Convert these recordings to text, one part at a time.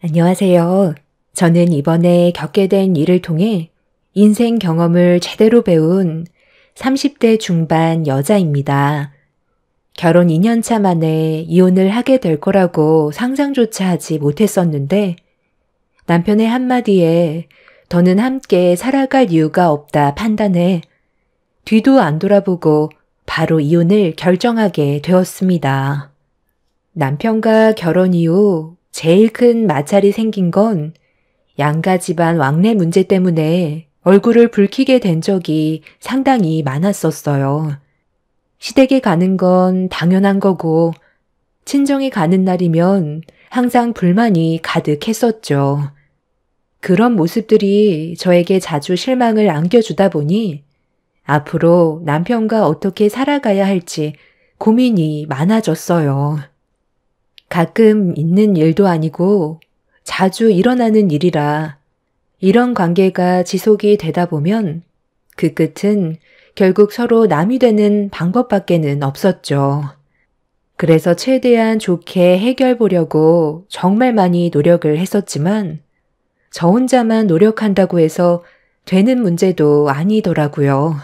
안녕하세요. 저는 이번에 겪게 된 일을 통해 인생 경험을 제대로 배운 30대 중반 여자입니다. 결혼 2년 차 만에 이혼을 하게 될 거라고 상상조차 하지 못했었는데 남편의 한마디에 더는 함께 살아갈 이유가 없다 판단해 뒤도 안 돌아보고 바로 이혼을 결정하게 되었습니다. 남편과 결혼 이후 제일 큰 마찰이 생긴 건 양가 집안 왕래 문제 때문에 얼굴을 붉히게 된 적이 상당히 많았었어요. 시댁에 가는 건 당연한 거고 친정에 가는 날이면 항상 불만이 가득했었죠. 그런 모습들이 저에게 자주 실망을 안겨주다 보니 앞으로 남편과 어떻게 살아가야 할지 고민이 많아졌어요. 가끔 있는 일도 아니고 자주 일어나는 일이라 이런 관계가 지속이 되다 보면 그 끝은 결국 서로 남이 되는 방법밖에는 없었죠. 그래서 최대한 좋게 해결 보려고 정말 많이 노력을 했었지만 저 혼자만 노력한다고 해서 되는 문제도 아니더라고요.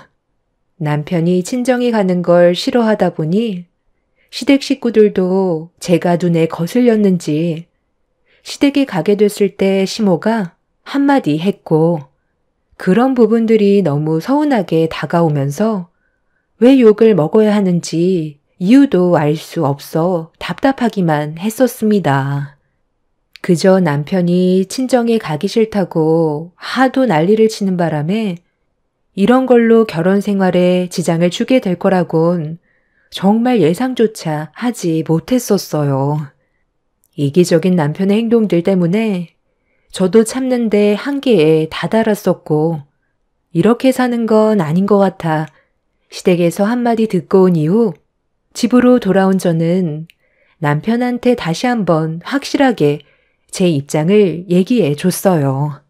남편이 친정에 가는 걸 싫어하다 보니 시댁 식구들도 제가 눈에 거슬렸는지 시댁에 가게 됐을 때 시모가 한마디 했고 그런 부분들이 너무 서운하게 다가오면서 왜 욕을 먹어야 하는지 이유도 알 수 없어 답답하기만 했었습니다. 그저 남편이 친정에 가기 싫다고 하도 난리를 치는 바람에 이런 걸로 결혼 생활에 지장을 주게 될 거라곤 정말 예상조차 하지 못했었어요. 이기적인 남편의 행동들 때문에 저도 참는데 한계에 다다랐었고 이렇게 사는 건 아닌 것 같아 시댁에서 한마디 듣고 온 이후 집으로 돌아온 저는 남편한테 다시 한번 확실하게 제 입장을 얘기해 줬어요.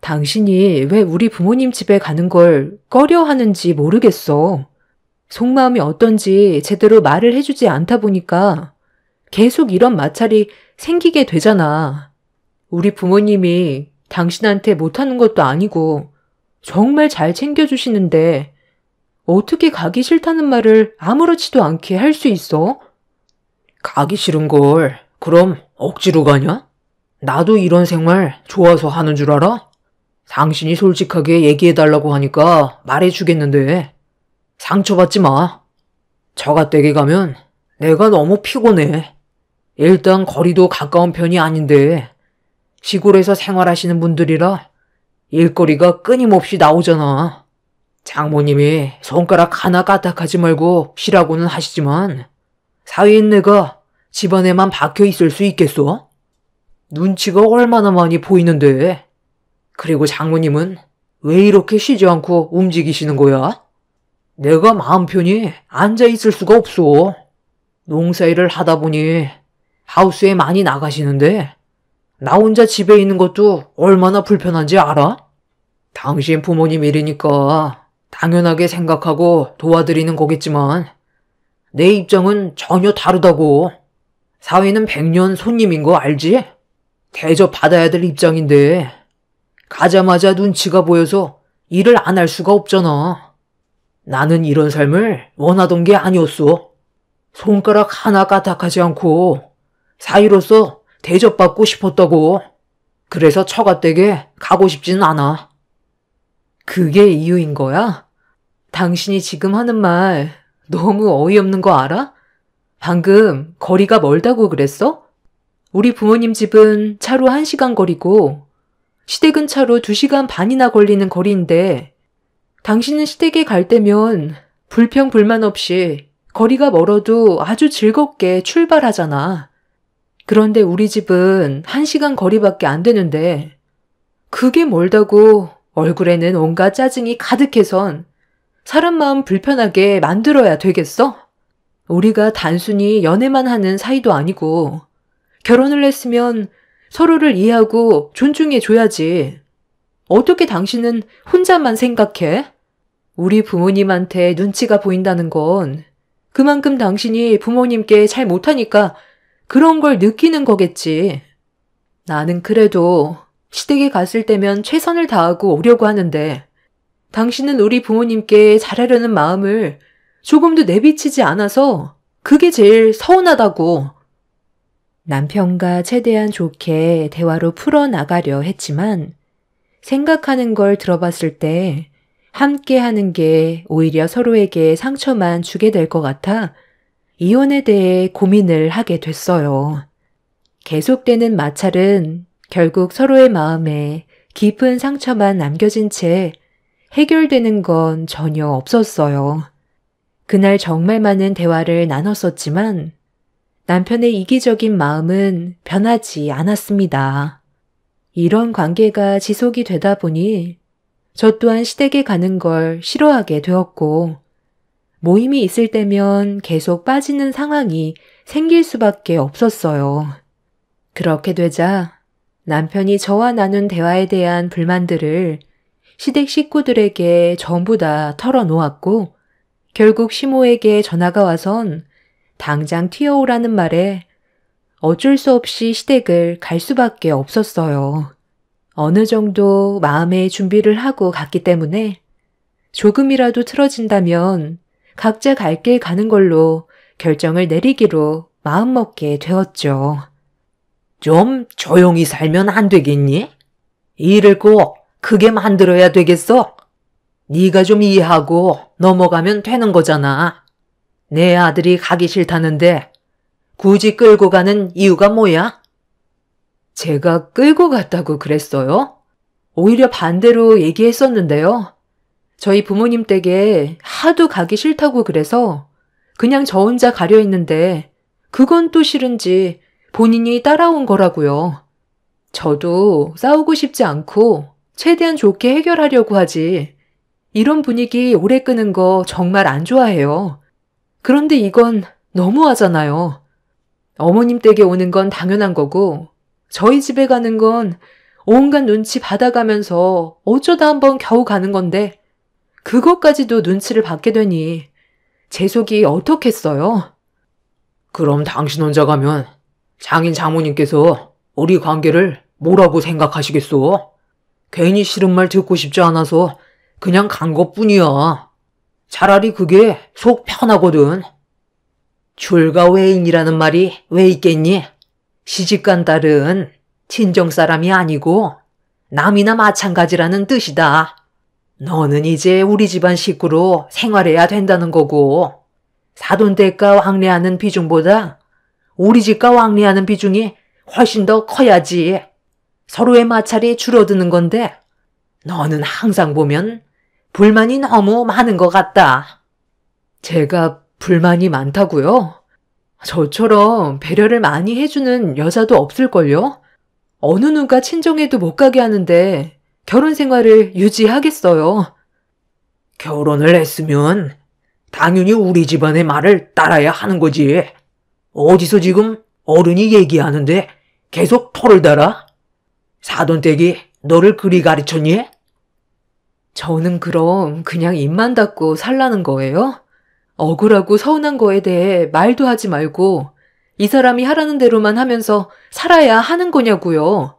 당신이 왜 우리 부모님 집에 가는 걸 꺼려 하는지 모르겠어. 속마음이 어떤지 제대로 말을 해주지 않다 보니까 계속 이런 마찰이 생기게 되잖아. 우리 부모님이 당신한테 못하는 것도 아니고 정말 잘 챙겨주시는데 어떻게 가기 싫다는 말을 아무렇지도 않게 할 수 있어? 가기 싫은 걸 그럼 억지로 가냐? 나도 이런 생활 좋아서 하는 줄 알아? 당신이 솔직하게 얘기해달라고 하니까 말해주겠는데 상처받지 마. 처가댁에 가면 내가 너무 피곤해. 일단 거리도 가까운 편이 아닌데 시골에서 생활하시는 분들이라 일거리가 끊임없이 나오잖아. 장모님이 손가락 하나 까딱하지 말고 쉬라고는 하시지만 사위인 내가 집안에만 박혀 있을 수 있겠어? 눈치가 얼마나 많이 보이는데. 그리고 장모님은 왜 이렇게 쉬지 않고 움직이시는 거야? 내가 마음 편히 앉아있을 수가 없어. 농사일을 하다 보니 하우스에 많이 나가시는데 나 혼자 집에 있는 것도 얼마나 불편한지 알아? 당신 부모님 일이니까 당연하게 생각하고 도와드리는 거겠지만 내 입장은 전혀 다르다고. 사위는 100년 손님인 거 알지? 대접받아야 될 입장인데 가자마자 눈치가 보여서 일을 안 할 수가 없잖아. 나는 이런 삶을 원하던 게 아니었어. 손가락 하나 까딱하지 않고 사위로서 대접받고 싶었다고. 그래서 처가댁에 가고 싶지는 않아. 그게 이유인 거야? 당신이 지금 하는 말 너무 어이없는 거 알아? 방금 거리가 멀다고 그랬어? 우리 부모님 집은 차로 1시간 거리고 시댁은 차로 2시간 반이나 걸리는 거리인데 당신은 시댁에 갈 때면 불평 불만 없이 거리가 멀어도 아주 즐겁게 출발하잖아. 그런데 우리 집은 1시간 거리밖에 안 되는데 그게 멀다고 얼굴에는 온갖 짜증이 가득해선 사람 마음 불편하게 만들어야 되겠어? 우리가 단순히 연애만 하는 사이도 아니고 결혼을 했으면 서로를 이해하고 존중해 줘야지. 어떻게 당신은 혼자만 생각해? 우리 부모님한테 눈치가 보인다는 건 그만큼 당신이 부모님께 잘 못하니까 그런 걸 느끼는 거겠지. 나는 그래도 시댁에 갔을 때면 최선을 다하고 오려고 하는데 당신은 우리 부모님께 잘하려는 마음을 조금도 내비치지 않아서 그게 제일 서운하다고. 남편과 최대한 좋게 대화로 풀어나가려 했지만 생각하는 걸 들어봤을 때 함께 하는 게 오히려 서로에게 상처만 주게 될 것 같아 이혼에 대해 고민을 하게 됐어요. 계속되는 마찰은 결국 서로의 마음에 깊은 상처만 남겨진 채 해결되는 건 전혀 없었어요. 그날 정말 많은 대화를 나눴었지만 남편의 이기적인 마음은 변하지 않았습니다. 이런 관계가 지속이 되다 보니 저 또한 시댁에 가는 걸 싫어하게 되었고 모임이 있을 때면 계속 빠지는 상황이 생길 수밖에 없었어요. 그렇게 되자 남편이 저와 나눈 대화에 대한 불만들을 시댁 식구들에게 전부 다 털어놓았고 결국 시모에게 전화가 와선 당장 튀어오라는 말에 어쩔 수 없이 시댁을 갈 수밖에 없었어요. 어느 정도 마음의 준비를 하고 갔기 때문에 조금이라도 틀어진다면 각자 갈 길 가는 걸로 결정을 내리기로 마음먹게 되었죠. 좀 조용히 살면 안 되겠니? 일을 꼭 크게 만들어야 되겠어? 네가 좀 이해하고 넘어가면 되는 거잖아. 내 아들이 가기 싫다는데 굳이 끌고 가는 이유가 뭐야? 제가 끌고 갔다고 그랬어요? 오히려 반대로 얘기했었는데요. 저희 부모님 댁에 하도 가기 싫다고 그래서 그냥 저 혼자 가려 했는데 그건 또 싫은지 본인이 따라온 거라고요. 저도 싸우고 싶지 않고 최대한 좋게 해결하려고 하지. 이런 분위기 오래 끄는 거 정말 안 좋아해요. 그런데 이건 너무하잖아요. 어머님 댁에 오는 건 당연한 거고 저희 집에 가는 건 온갖 눈치 받아가면서 어쩌다 한번 겨우 가는 건데 그것까지도 눈치를 받게 되니 제 속이 어떻겠어요? 그럼 당신 혼자 가면 장인 장모님께서 우리 관계를 뭐라고 생각하시겠어? 괜히 싫은 말 듣고 싶지 않아서 그냥 간 것뿐이야. 차라리 그게 속 편하거든. 출가 외인이라는 말이 왜 있겠니? 시집간 딸은 친정 사람이 아니고 남이나 마찬가지라는 뜻이다. 너는 이제 우리 집안 식구로 생활해야 된다는 거고 사돈댁과 왕래하는 비중보다 우리 집과 왕래하는 비중이 훨씬 더 커야지. 서로의 마찰이 줄어드는 건데 너는 항상 보면 불만이 너무 많은 것 같다. 제가 불만이 많다고요? 저처럼 배려를 많이 해주는 여자도 없을걸요? 어느 누가 친정에도 못 가게 하는데 결혼 생활을 유지하겠어요. 결혼을 했으면 당연히 우리 집안의 말을 따라야 하는 거지. 어디서 지금 어른이 얘기하는데 계속 토를 달아? 사돈댁이 너를 그리 가르쳤니? 저는 그럼 그냥 입만 닫고 살라는 거예요? 억울하고 서운한 거에 대해 말도 하지 말고 이 사람이 하라는 대로만 하면서 살아야 하는 거냐고요.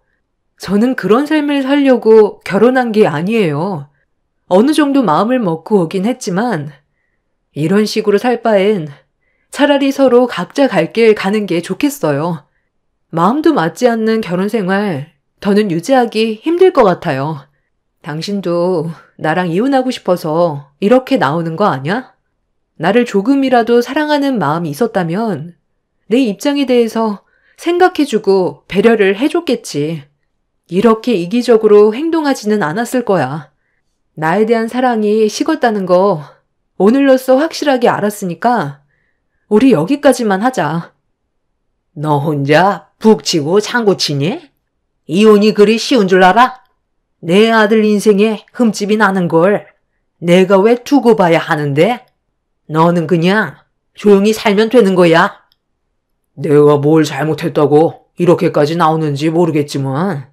저는 그런 삶을 살려고 결혼한 게 아니에요. 어느 정도 마음을 먹고 오긴 했지만 이런 식으로 살 바엔 차라리 서로 각자 갈 길 가는 게 좋겠어요. 마음도 맞지 않는 결혼 생활 더는 유지하기 힘들 것 같아요. 당신도 나랑 이혼하고 싶어서 이렇게 나오는 거 아니야? 나를 조금이라도 사랑하는 마음이 있었다면 내 입장에 대해서 생각해주고 배려를 해줬겠지. 이렇게 이기적으로 행동하지는 않았을 거야. 나에 대한 사랑이 식었다는 거 오늘로써 확실하게 알았으니까 우리 여기까지만 하자. 너 혼자 북치고 장구치니? 이혼이 그리 쉬운 줄 알아? 내 아들 인생에 흠집이 나는 걸 내가 왜 두고 봐야 하는데? 너는 그냥 조용히 살면 되는 거야. 내가 뭘 잘못했다고 이렇게까지 나오는지 모르겠지만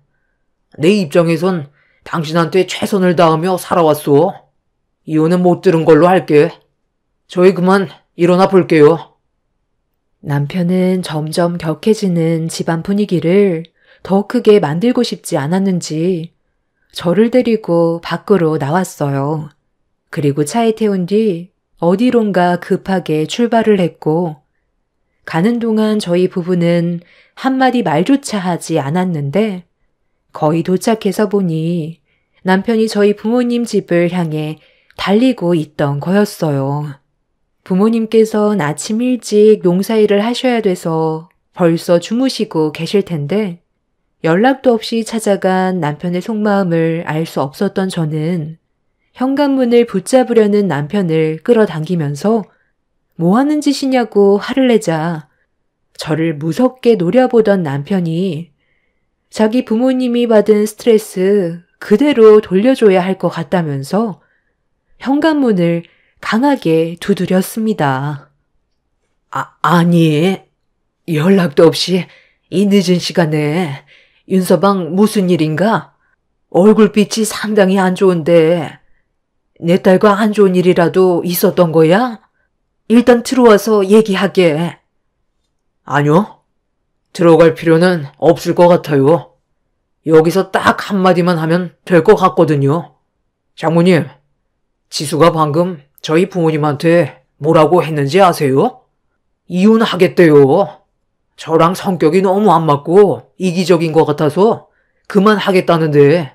내 입장에선 당신한테 최선을 다하며 살아왔어. 이혼은 못 들은 걸로 할게. 저희 그만 일어나 볼게요. 남편은 점점 격해지는 집안 분위기를 더 크게 만들고 싶지 않았는지 저를 데리고 밖으로 나왔어요. 그리고 차에 태운 뒤 어디론가 급하게 출발을 했고, 가는 동안 저희 부부는 한마디 말조차 하지 않았는데, 거의 도착해서 보니 남편이 저희 부모님 집을 향해 달리고 있던 거였어요. 부모님께서는 아침 일찍 농사일을 하셔야 돼서 벌써 주무시고 계실 텐데, 연락도 없이 찾아간 남편의 속마음을 알 수 없었던 저는 현관문을 붙잡으려는 남편을 끌어당기면서 뭐 하는 짓이냐고 화를 내자 저를 무섭게 노려보던 남편이 자기 부모님이 받은 스트레스 그대로 돌려줘야 할 것 같다면서 현관문을 강하게 두드렸습니다. 아니, 연락도 없이 이 늦은 시간에 윤서방 무슨 일인가? 얼굴빛이 상당히 안 좋은데 내 딸과 안 좋은 일이라도 있었던 거야? 일단 들어와서 얘기하게. 아니요. 들어갈 필요는 없을 것 같아요. 여기서 딱 한마디만 하면 될 것 같거든요. 장모님, 지수가 방금 저희 부모님한테 뭐라고 했는지 아세요? 이혼하겠대요. 저랑 성격이 너무 안 맞고 이기적인 것 같아서 그만하겠다는데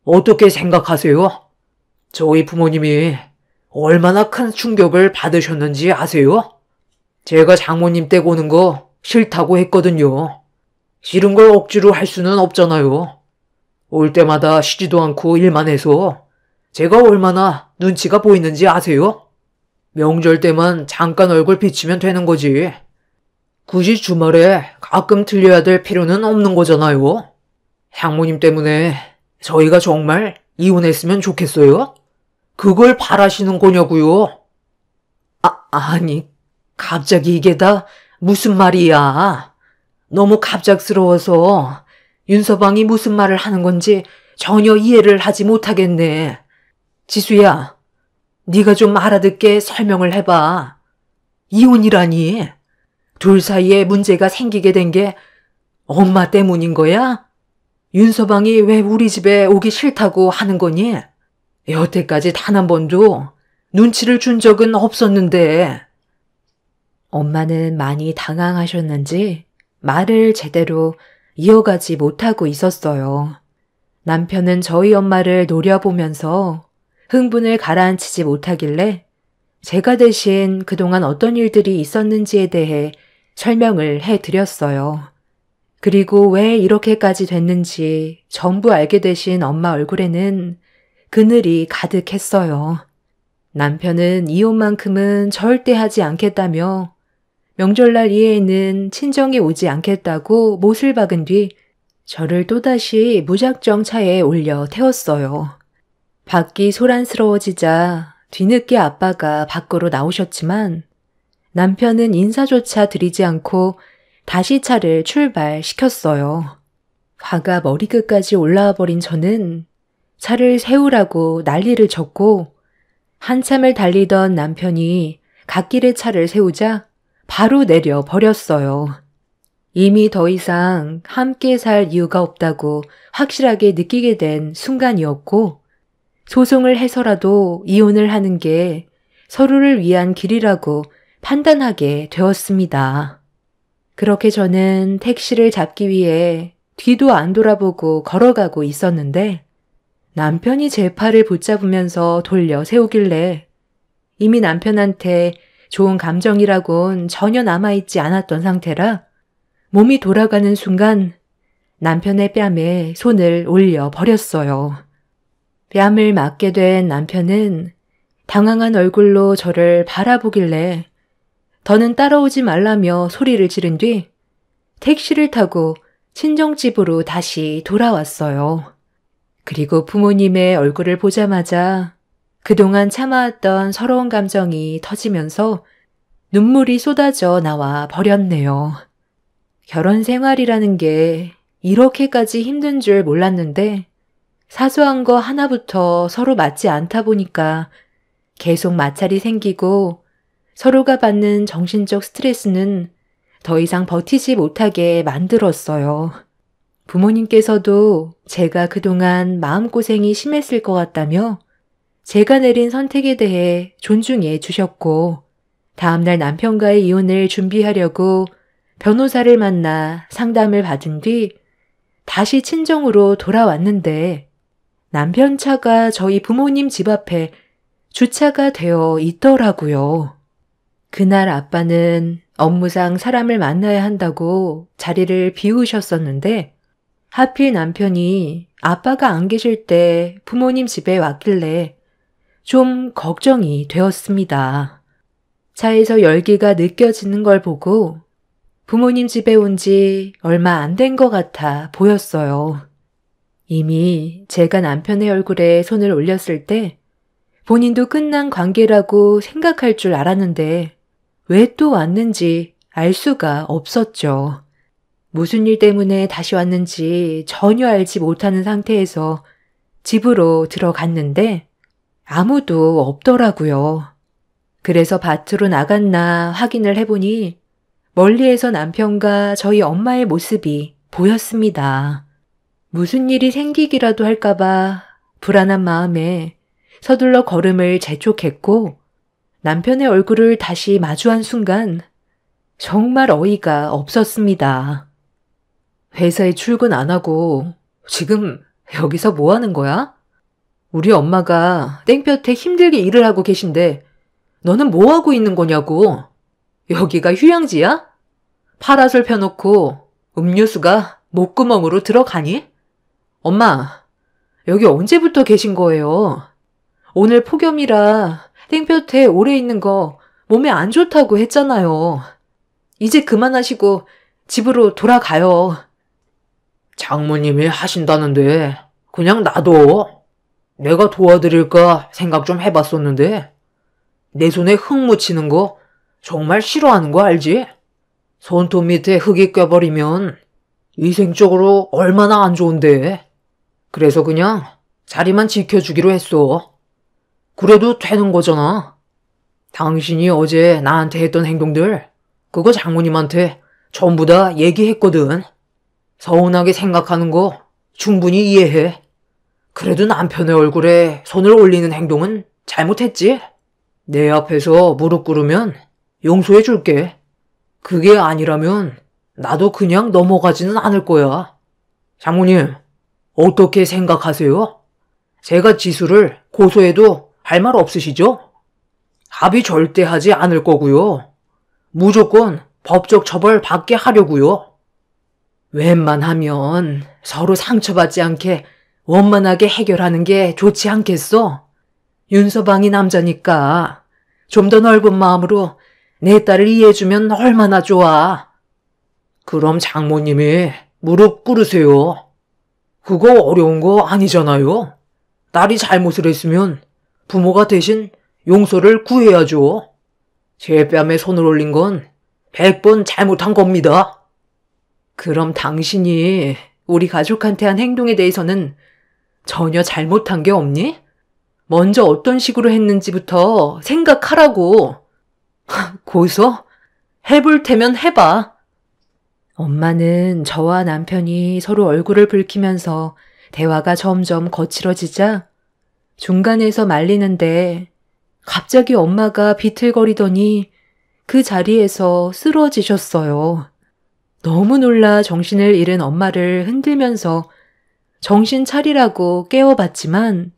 어떻게 생각하세요? 저희 부모님이 얼마나 큰 충격을 받으셨는지 아세요? 제가 장모님 댁 오는 거 싫다고 했거든요. 싫은 걸 억지로 할 수는 없잖아요. 올 때마다 쉬지도 않고 일만 해서 제가 얼마나 눈치가 보이는지 아세요? 명절 때만 잠깐 얼굴 비치면 되는 거지. 굳이 주말에 가끔 들려야 될 필요는 없는 거잖아요. 장모님 때문에 저희가 정말 이혼했으면 좋겠어요? 그걸 바라시는 거냐고요? 아니, 갑자기 이게 다 무슨 말이야? 너무 갑작스러워서 윤서방이 무슨 말을 하는 건지 전혀 이해를 하지 못하겠네. 지수야, 네가 좀 알아듣게 설명을 해봐. 이혼이라니? 둘 사이에 문제가 생기게 된 게 엄마 때문인 거야? 윤서방이 왜 우리 집에 오기 싫다고 하는 거니? 여태까지 단 한 번도 눈치를 준 적은 없었는데. 엄마는 많이 당황하셨는지 말을 제대로 이어가지 못하고 있었어요. 남편은 저희 엄마를 노려보면서 흥분을 가라앉히지 못하길래 제가 대신 그동안 어떤 일들이 있었는지에 대해 설명을 해드렸어요. 그리고 왜 이렇게까지 됐는지 전부 알게 되신 엄마 얼굴에는 그늘이 가득했어요. 남편은 이혼만큼은 절대 하지 않겠다며 명절날 이해에는 친정에 오지 않겠다고 못을 박은 뒤 저를 또다시 무작정 차에 올려 태웠어요. 밖이 소란스러워지자 뒤늦게 아빠가 밖으로 나오셨지만 남편은 인사조차 드리지 않고 다시 차를 출발시켰어요. 화가 머리끝까지 올라와 버린 저는 차를 세우라고 난리를 쳤고 한참을 달리던 남편이 갓길에 차를 세우자 바로 내려 버렸어요. 이미 더 이상 함께 살 이유가 없다고 확실하게 느끼게 된 순간이었고 소송을 해서라도 이혼을 하는 게 서로를 위한 길이라고 판단하게 되었습니다. 그렇게 저는 택시를 잡기 위해 뒤도 안 돌아보고 걸어가고 있었는데 남편이 제 팔을 붙잡으면서 돌려 세우길래 이미 남편한테 좋은 감정이라곤 전혀 남아있지 않았던 상태라 몸이 돌아가는 순간 남편의 뺨에 손을 올려 버렸어요. 뺨을 맞게 된 남편은 당황한 얼굴로 저를 바라보길래 더는 따라오지 말라며 소리를 지른 뒤 택시를 타고 친정집으로 다시 돌아왔어요. 그리고 부모님의 얼굴을 보자마자 그동안 참아왔던 서러운 감정이 터지면서 눈물이 쏟아져 나와 버렸네요. 결혼 생활이라는 게 이렇게까지 힘든 줄 몰랐는데 사소한 거 하나부터 서로 맞지 않다 보니까 계속 마찰이 생기고 서로가 받는 정신적 스트레스는 더 이상 버티지 못하게 만들었어요. 부모님께서도 제가 그동안 마음고생이 심했을 것 같다며 제가 내린 선택에 대해 존중해 주셨고, 다음날 남편과의 이혼을 준비하려고 변호사를 만나 상담을 받은 뒤 다시 친정으로 돌아왔는데, 남편 차가 저희 부모님 집 앞에 주차가 되어 있더라고요. 그날 아빠는 업무상 사람을 만나야 한다고 자리를 비우셨었는데, 하필 남편이 아빠가 안 계실 때 부모님 집에 왔길래 좀 걱정이 되었습니다. 차에서 열기가 느껴지는 걸 보고 부모님 집에 온 지 얼마 안 된 것 같아 보였어요. 이미 제가 남편의 얼굴에 손을 올렸을 때 본인도 끝난 관계라고 생각할 줄 알았는데 왜 또 왔는지 알 수가 없었죠. 무슨 일 때문에 다시 왔는지 전혀 알지 못하는 상태에서 집으로 들어갔는데 아무도 없더라고요. 그래서 밭으로 나갔나 확인을 해보니 멀리에서 남편과 저희 엄마의 모습이 보였습니다. 무슨 일이 생기기라도 할까봐 불안한 마음에 서둘러 걸음을 재촉했고, 남편의 얼굴을 다시 마주한 순간 정말 어이가 없었습니다. 회사에 출근 안 하고 지금 여기서 뭐 하는 거야? 우리 엄마가 땡볕에 힘들게 일을 하고 계신데 너는 뭐 하고 있는 거냐고. 여기가 휴양지야? 파라솔 펴놓고 음료수가 목구멍으로 들어가니? 엄마, 여기 언제부터 계신 거예요? 오늘 폭염이라 땡볕에 오래 있는 거 몸에 안 좋다고 했잖아요. 이제 그만하시고 집으로 돌아가요. 장모님이 하신다는데 그냥 놔둬. 내가 도와드릴까 생각 좀 해봤었는데 내 손에 흙 묻히는 거 정말 싫어하는 거 알지? 손톱 밑에 흙이 껴버리면 위생적으로 얼마나 안 좋은데. 그래서 그냥 자리만 지켜주기로 했어. 그래도 되는 거잖아. 당신이 어제 나한테 했던 행동들 그거 장모님한테 전부 다 얘기했거든. 서운하게 생각하는 거 충분히 이해해. 그래도 남편의 얼굴에 손을 올리는 행동은 잘못했지? 내 앞에서 무릎 꿇으면 용서해 줄게. 그게 아니라면 나도 그냥 넘어가지는 않을 거야. 장모님, 어떻게 생각하세요? 제가 지수를 고소해도 할 말 없으시죠? 합의 절대 하지 않을 거고요. 무조건 법적 처벌 받게 하려고요. 웬만하면 서로 상처받지 않게 원만하게 해결하는 게 좋지 않겠어? 윤서방이 남자니까 좀 더 넓은 마음으로 내 딸을 이해해주면 얼마나 좋아. 그럼 장모님이 무릎 꿇으세요. 그거 어려운 거 아니잖아요. 딸이 잘못을 했으면 부모가 대신 용서를 구해야죠. 제 뺨에 손을 올린 건 100번 잘못한 겁니다. 그럼 당신이 우리 가족한테 한 행동에 대해서는 전혀 잘못한 게 없니? 먼저 어떤 식으로 했는지부터 생각하라고. 고소? 해볼 테면 해봐. 엄마는 저와 남편이 서로 얼굴을 붉히면서 대화가 점점 거칠어지자 중간에서 말리는데 갑자기 엄마가 비틀거리더니 그 자리에서 쓰러지셨어요. 너무 놀라 정신을 잃은 엄마를 흔들면서 정신 차리라고 깨워봤지만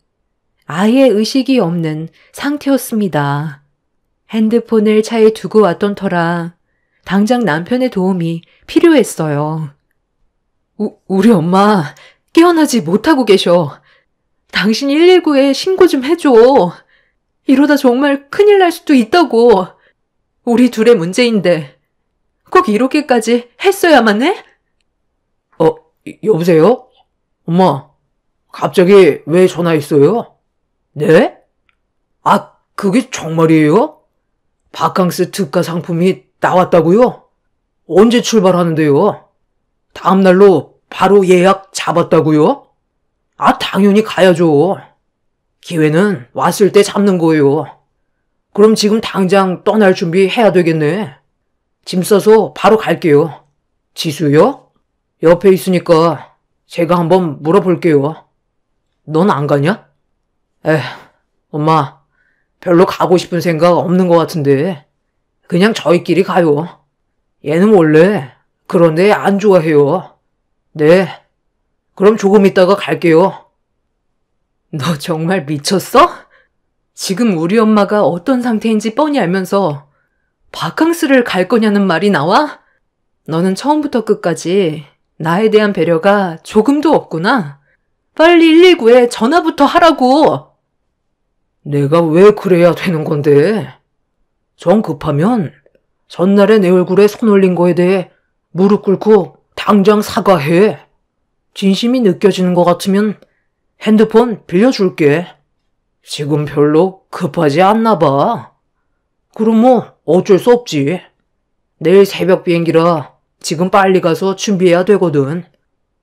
아예 의식이 없는 상태였습니다. 핸드폰을 차에 두고 왔던 터라 당장 남편의 도움이 필요했어요. 우리 엄마 깨어나지 못하고 계셔. 당신 119에 신고 좀 해줘. 이러다 정말 큰일 날 수도 있다고. 우리 둘의 문제인데 꼭 이렇게까지 했어야만 해? 여보세요? 엄마, 갑자기 왜 전화했어요? 네? 아, 그게 정말이에요? 바캉스 특가 상품이 나왔다고요? 언제 출발하는데요? 다음 날로 바로 예약 잡았다고요? 아, 당연히 가야죠. 기회는 왔을 때 잡는 거예요. 그럼 지금 당장 떠날 준비해야 되겠네. 짐 싸서 바로 갈게요. 지수요? 옆에 있으니까 제가 한번 물어볼게요. 넌 안 가냐? 엄마, 별로 가고 싶은 생각 없는 것 같은데 그냥 저희끼리 가요. 얘는 원래 그런데 안 좋아해요. 네, 그럼 조금 있다가 갈게요. 너 정말 미쳤어? 지금 우리 엄마가 어떤 상태인지 뻔히 알면서 바캉스를 갈 거냐는 말이 나와? 너는 처음부터 끝까지 나에 대한 배려가 조금도 없구나. 빨리 119에 전화부터 하라고. 내가 왜 그래야 되는 건데? 정 급하면 전날에 내 얼굴에 손 올린 거에 대해 무릎 꿇고 당장 사과해. 진심이 느껴지는 것 같으면 핸드폰 빌려줄게. 지금 별로 급하지 않나 봐. 그럼 뭐 어쩔 수 없지. 내일 새벽 비행기라 지금 빨리 가서 준비해야 되거든.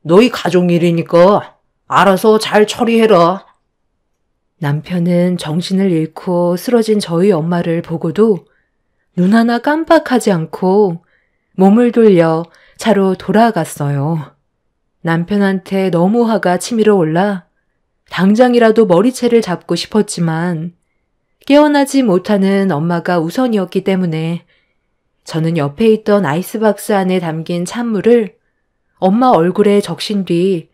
너희 가족 일이니까 알아서 잘 처리해라. 남편은 정신을 잃고 쓰러진 저희 엄마를 보고도 눈 하나 깜빡하지 않고 몸을 돌려 차로 돌아갔어요. 남편한테 너무 화가 치밀어 올라 당장이라도 머리채를 잡고 싶었지만 깨어나지 못하는 엄마가 우선이었기 때문에 저는 옆에 있던 아이스박스 안에 담긴 찬물을 엄마 얼굴에 적신 뒤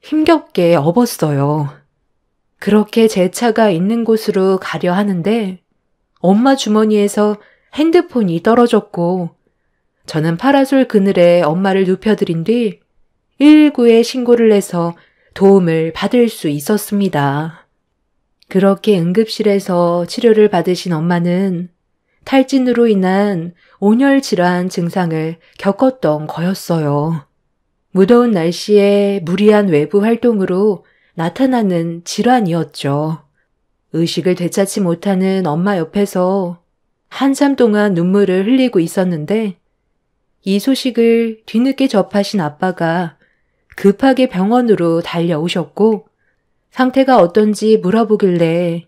힘겹게 업었어요. 그렇게 제 차가 있는 곳으로 가려 하는데 엄마 주머니에서 핸드폰이 떨어졌고 저는 파라솔 그늘에 엄마를 눕혀드린 뒤 119에 신고를 해서 도움을 받을 수 있었습니다. 그렇게 응급실에서 치료를 받으신 엄마는 탈진으로 인한 온열 질환 증상을 겪었던 거였어요. 무더운 날씨에 무리한 외부 활동으로 나타나는 질환이었죠. 의식을 되찾지 못하는 엄마 옆에서 한참 동안 눈물을 흘리고 있었는데 이 소식을 뒤늦게 접하신 아빠가 급하게 병원으로 달려오셨고 상태가 어떤지 물어보길래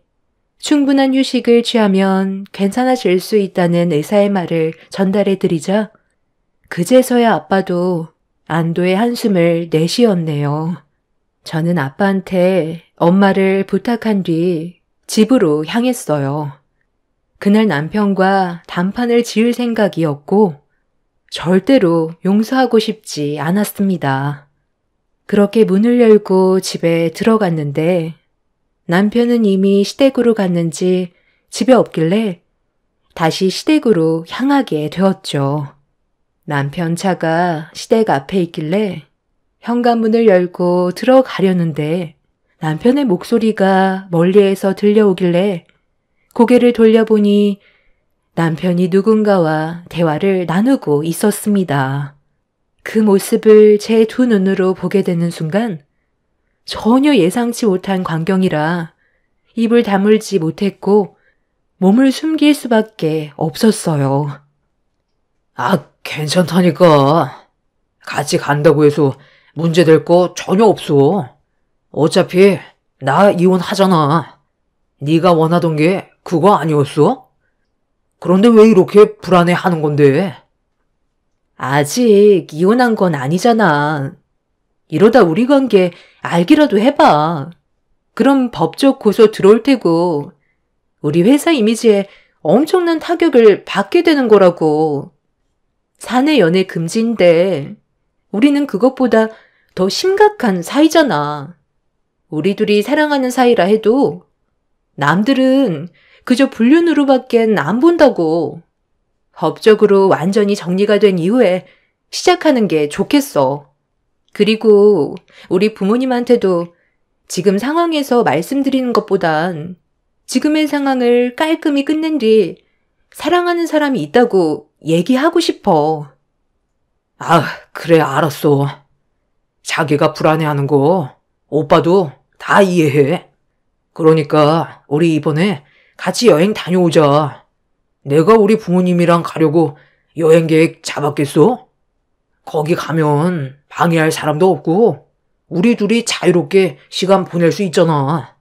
충분한 휴식을 취하면 괜찮아질 수 있다는 의사의 말을 전달해 드리자 그제서야 아빠도 안도의 한숨을 내쉬었네요. 저는 아빠한테 엄마를 부탁한 뒤 집으로 향했어요. 그날 남편과 단판을 지을 생각이었고 절대로 용서하고 싶지 않았습니다. 그렇게 문을 열고 집에 들어갔는데 남편은 이미 시댁으로 갔는지 집에 없길래 다시 시댁으로 향하게 되었죠. 남편 차가 시댁 앞에 있길래 현관문을 열고 들어가려는데 남편의 목소리가 멀리에서 들려오길래 고개를 돌려보니 남편이 누군가와 대화를 나누고 있었습니다. 그 모습을 제 두 눈으로 보게 되는 순간 전혀 예상치 못한 광경이라 입을 다물지 못했고 몸을 숨길 수밖에 없었어요. 괜찮다니까. 같이 간다고 해서 문제될 거 전혀 없어. 어차피 나 이혼하잖아. 네가 원하던 게 그거 아니었어? 그런데 왜 이렇게 불안해하는 건데? 아직 이혼한 건 아니잖아. 이러다 우리 관계 알기라도 해봐. 그럼 법적 고소 들어올 테고 우리 회사 이미지에 엄청난 타격을 받게 되는 거라고. 사내 연애 금지인데 우리는 그것보다 더 심각한 사이잖아. 우리 둘이 사랑하는 사이라 해도 남들은 그저 불륜으로밖엔 안 본다고. 법적으로 완전히 정리가 된 이후에 시작하는 게 좋겠어. 그리고 우리 부모님한테도 지금 상황에서 말씀드리는 것보단 지금의 상황을 깔끔히 끝낸 뒤 사랑하는 사람이 있다고 얘기하고 싶어. 그래, 알았어. 자기가 불안해하는 거 오빠도 다 이해해. 그러니까 우리 이번에 같이 여행 다녀오자. 내가 우리 부모님이랑 가려고 여행 계획 잡았겠어? 거기 가면 방해할 사람도 없고 우리 둘이 자유롭게 시간 보낼 수 있잖아.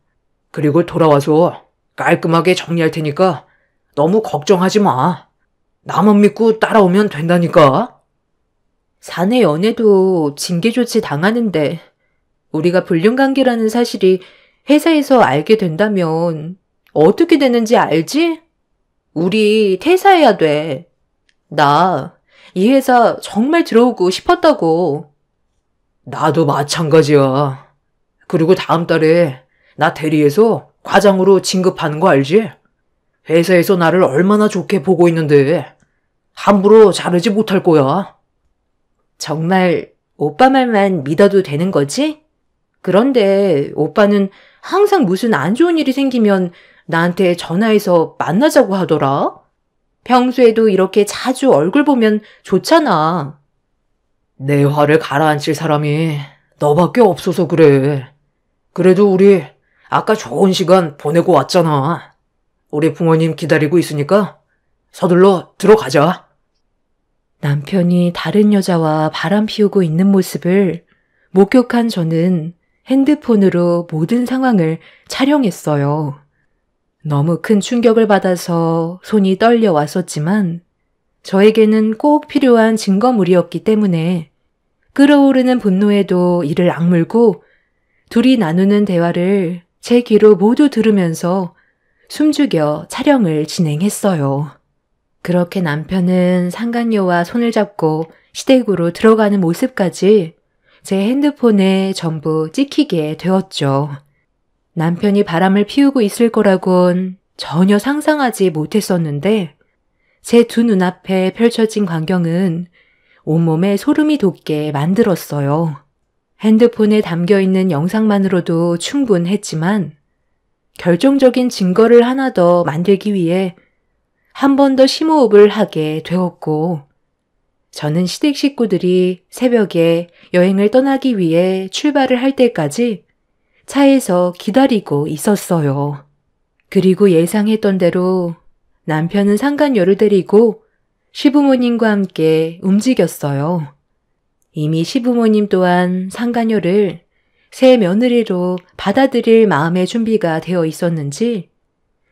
그리고 돌아와서 깔끔하게 정리할 테니까 너무 걱정하지 마. 나만 믿고 따라오면 된다니까. 사내 연애도 징계 조치 당하는데 우리가 불륜관계라는 사실이 회사에서 알게 된다면 어떻게 되는지 알지? 우리 퇴사해야 돼. 나 이 회사 정말 들어오고 싶었다고. 나도 마찬가지야. 그리고 다음 달에 나 대리해서 과장으로 진급하는 거 알지? 회사에서 나를 얼마나 좋게 보고 있는데 함부로 자르지 못할 거야. 정말 오빠 말만 믿어도 되는 거지? 그런데 오빠는 항상 무슨 안 좋은 일이 생기면 나한테 전화해서 만나자고 하더라? 평소에도 이렇게 자주 얼굴 보면 좋잖아. 내 화를 가라앉힐 사람이 너밖에 없어서 그래. 그래도 우리 아까 좋은 시간 보내고 왔잖아. 우리 부모님 기다리고 있으니까 서둘러 들어가자. 남편이 다른 여자와 바람 피우고 있는 모습을 목격한 저는 핸드폰으로 모든 상황을 촬영했어요. 너무 큰 충격을 받아서 손이 떨려 왔었지만 저에게는 꼭 필요한 증거물이었기 때문에 끓어오르는 분노에도 이를 악물고 둘이 나누는 대화를 제 귀로 모두 들으면서 숨죽여 촬영을 진행했어요. 그렇게 남편은 상간녀와 손을 잡고 시댁으로 들어가는 모습까지 제 핸드폰에 전부 찍히게 되었죠. 남편이 바람을 피우고 있을 거라곤 전혀 상상하지 못했었는데 제 두 눈앞에 펼쳐진 광경은 온몸에 소름이 돋게 만들었어요. 핸드폰에 담겨있는 영상만으로도 충분했지만 결정적인 증거를 하나 더 만들기 위해 한 번 더 심호흡을 하게 되었고 저는 시댁 식구들이 새벽에 여행을 떠나기 위해 출발을 할 때까지 차에서 기다리고 있었어요. 그리고 예상했던 대로 남편은 상간녀를 데리고 시부모님과 함께 움직였어요. 이미 시부모님 또한 상간녀를 새 며느리로 받아들일 마음의 준비가 되어 있었는지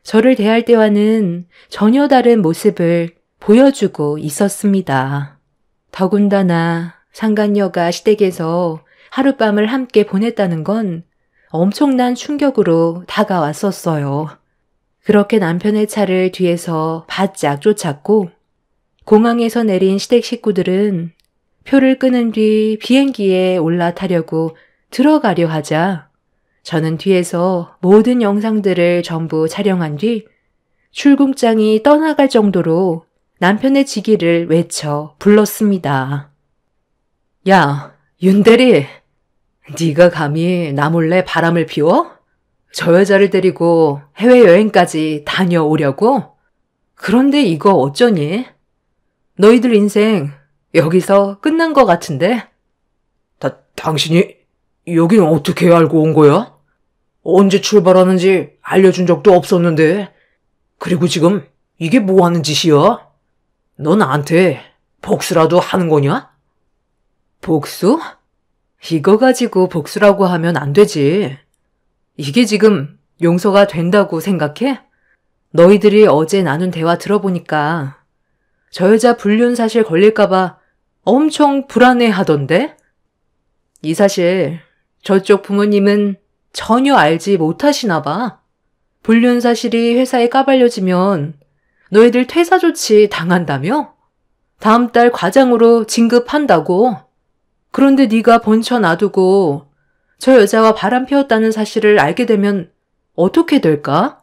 저를 대할 때와는 전혀 다른 모습을 보여주고 있었습니다. 더군다나 상간녀가 시댁에서 하룻밤을 함께 보냈다는 건 엄청난 충격으로 다가왔었어요. 그렇게 남편의 차를 뒤에서 바짝 쫓았고 공항에서 내린 시댁 식구들은 표를 끊은 뒤 비행기에 올라타려고 들어가려 하자 저는 뒤에서 모든 영상들을 전부 촬영한 뒤 출궁장이 떠나갈 정도로 남편의 직위를 외쳐 불렀습니다. 야, 윤대리, 네가 감히 나 몰래 바람을 피워? 저 여자를 데리고 해외여행까지 다녀오려고? 그런데 이거 어쩌니? 너희들 인생 여기서 끝난 것 같은데? 당신이 여긴 어떻게 알고 온 거야? 언제 출발하는지 알려준 적도 없었는데. 그리고 지금 이게 뭐 하는 짓이야? 너 나한테 복수라도 하는 거냐? 복수? 이거 가지고 복수라고 하면 안 되지. 이게 지금 용서가 된다고 생각해? 너희들이 어제 나눈 대화 들어보니까 저 여자 불륜 사실 걸릴까봐 엄청 불안해 하던데? 이 사실 저쪽 부모님은 전혀 알지 못하시나 봐. 불륜 사실이 회사에 까발려지면 너희들 퇴사 조치 당한다며? 다음 달 과장으로 진급한다고. 그런데 네가 번쳐 놔두고 저 여자와 바람 피웠다는 사실을 알게 되면 어떻게 될까?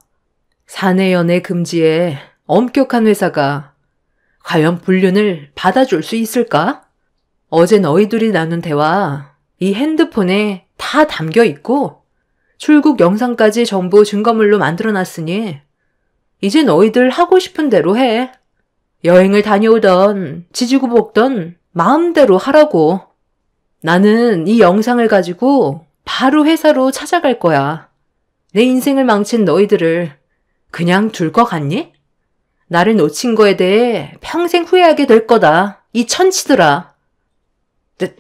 사내 연애 금지에 엄격한 회사가 과연 불륜을 받아줄 수 있을까? 어제 너희들이 나눈 대화 이 핸드폰에 다 담겨 있고 출국 영상까지 전부 증거물로 만들어놨으니 이제 너희들 하고 싶은 대로 해. 여행을 다녀오던 지지고 볶던 마음대로 하라고. 나는 이 영상을 가지고 바로 회사로 찾아갈 거야. 내 인생을 망친 너희들을 그냥 둘 것 같니? 나를 놓친 거에 대해 평생 후회하게 될 거다. 이 천치들아.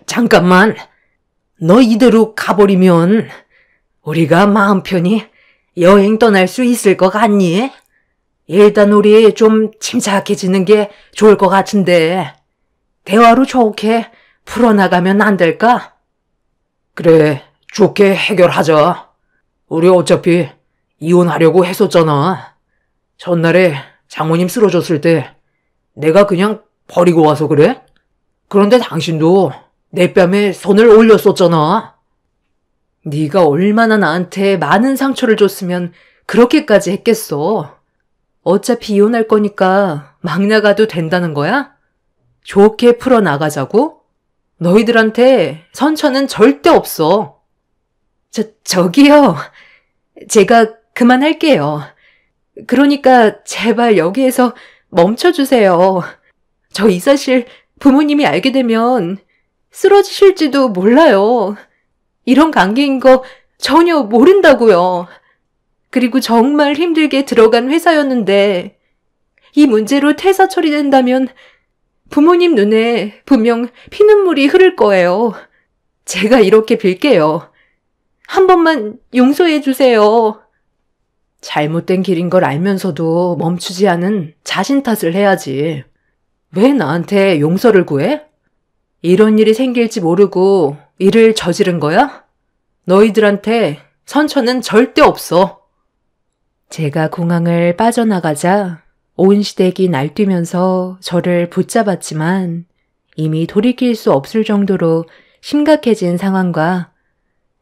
잠깐만. 너 이대로 가버리면 우리가 마음 편히 여행 떠날 수 있을 것 같니? 일단 우리 좀 침착해지는 게 좋을 것 같은데 대화로 좋게 풀어나가면 안 될까? 그래, 좋게 해결하자. 우리 어차피 이혼하려고 했었잖아. 전날에 장모님 쓰러졌을 때 내가 그냥 버리고 와서 그래? 그런데 당신도 내 뺨에 손을 올렸었잖아. 네가 얼마나 나한테 많은 상처를 줬으면 그렇게까지 했겠어. 어차피 이혼할 거니까 막 나가도 된다는 거야? 좋게 풀어나가자고? 너희들한테 선처는 절대 없어. 저기요. 제가 그만할게요. 그러니까 제발 여기에서 멈춰주세요. 저 이 사실 부모님이 알게 되면 쓰러지실지도 몰라요. 이런 관계인 거 전혀 모른다고요. 그리고 정말 힘들게 들어간 회사였는데 이 문제로 퇴사 처리된다면 부모님 눈에 분명 피눈물이 흐를 거예요. 제가 이렇게 빌게요. 한 번만 용서해 주세요. 잘못된 길인 걸 알면서도 멈추지 않은 자신 탓을 해야지. 왜 나한테 용서를 구해? 이런 일이 생길지 모르고 일을 저지른 거야? 너희들한테 선처는 절대 없어. 제가 공항을 빠져나가자 온 시댁이 날뛰면서 저를 붙잡았지만 이미 돌이킬 수 없을 정도로 심각해진 상황과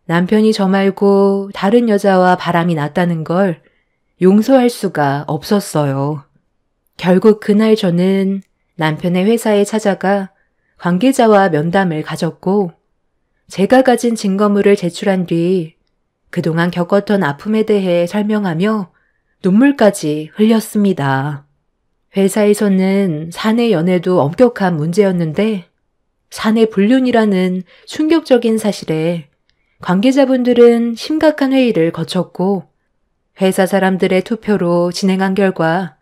남편이 저 말고 다른 여자와 바람이 났다는 걸 용서할 수가 없었어요. 결국 그날 저는 남편의 회사에 찾아가 관계자와 면담을 가졌고 제가 가진 증거물을 제출한 뒤 그동안 겪었던 아픔에 대해 설명하며 눈물까지 흘렸습니다. 회사에서는 사내 연애도 엄격한 문제였는데 사내 불륜이라는 충격적인 사실에 관계자분들은 심각한 회의를 거쳤고 회사 사람들의 투표로 진행한 결과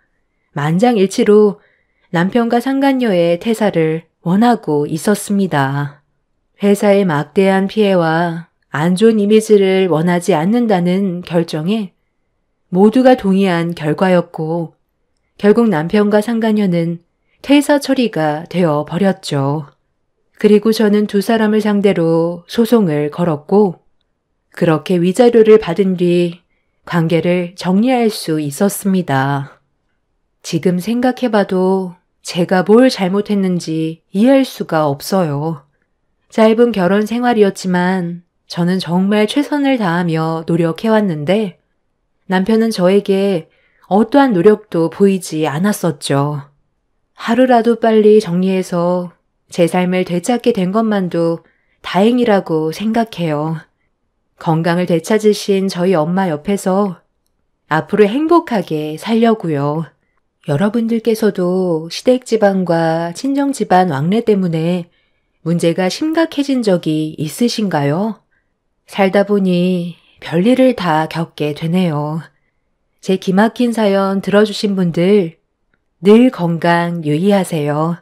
만장일치로 남편과 상간녀의 퇴사를 원하고 있었습니다. 회사의 막대한 피해와 안 좋은 이미지를 원하지 않는다는 결정에 모두가 동의한 결과였고 결국 남편과 상간녀는 퇴사 처리가 되어 버렸죠. 그리고 저는 두 사람을 상대로 소송을 걸었고 그렇게 위자료를 받은 뒤 관계를 정리할 수 있었습니다. 지금 생각해봐도 제가 뭘 잘못했는지 이해할 수가 없어요. 짧은 결혼 생활이었지만 저는 정말 최선을 다하며 노력해왔는데 남편은 저에게 어떠한 노력도 보이지 않았었죠. 하루라도 빨리 정리해서 제 삶을 되찾게 된 것만도 다행이라고 생각해요. 건강을 되찾으신 저희 엄마 옆에서 앞으로 행복하게 살려고요. 여러분들께서도 시댁 집안과 친정 집안 왕래 때문에 문제가 심각해진 적이 있으신가요? 살다 보니 별일을 다 겪게 되네요. 제 기막힌 사연 들어주신 분들 늘 건강 유의하세요.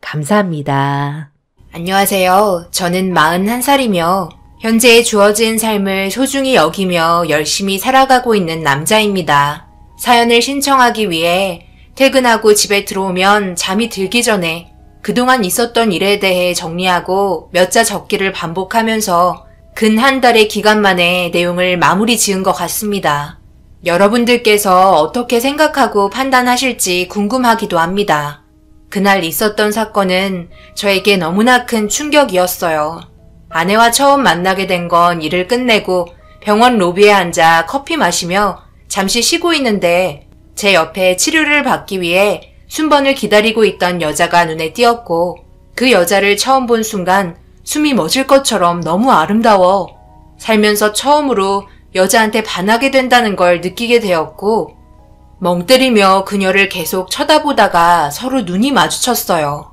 감사합니다. 안녕하세요. 저는 41살이며 현재 주어진 삶을 소중히 여기며 열심히 살아가고 있는 남자입니다. 사연을 신청하기 위해 퇴근하고 집에 들어오면 잠이 들기 전에 그동안 있었던 일에 대해 정리하고 몇 자 적기를 반복하면서 근 한 달의 기간 만에 내용을 마무리 지은 것 같습니다. 여러분들께서 어떻게 생각하고 판단하실지 궁금하기도 합니다. 그날 있었던 사건은 저에게 너무나 큰 충격이었어요. 아내와 처음 만나게 된 건 일을 끝내고 병원 로비에 앉아 커피 마시며 잠시 쉬고 있는데 제 옆에 치료를 받기 위해 순번을 기다리고 있던 여자가 눈에 띄었고 그 여자를 처음 본 순간 숨이 멎을 것처럼 너무 아름다워 살면서 처음으로 여자한테 반하게 된다는 걸 느끼게 되었고 멍 때리며 그녀를 계속 쳐다보다가 서로 눈이 마주쳤어요.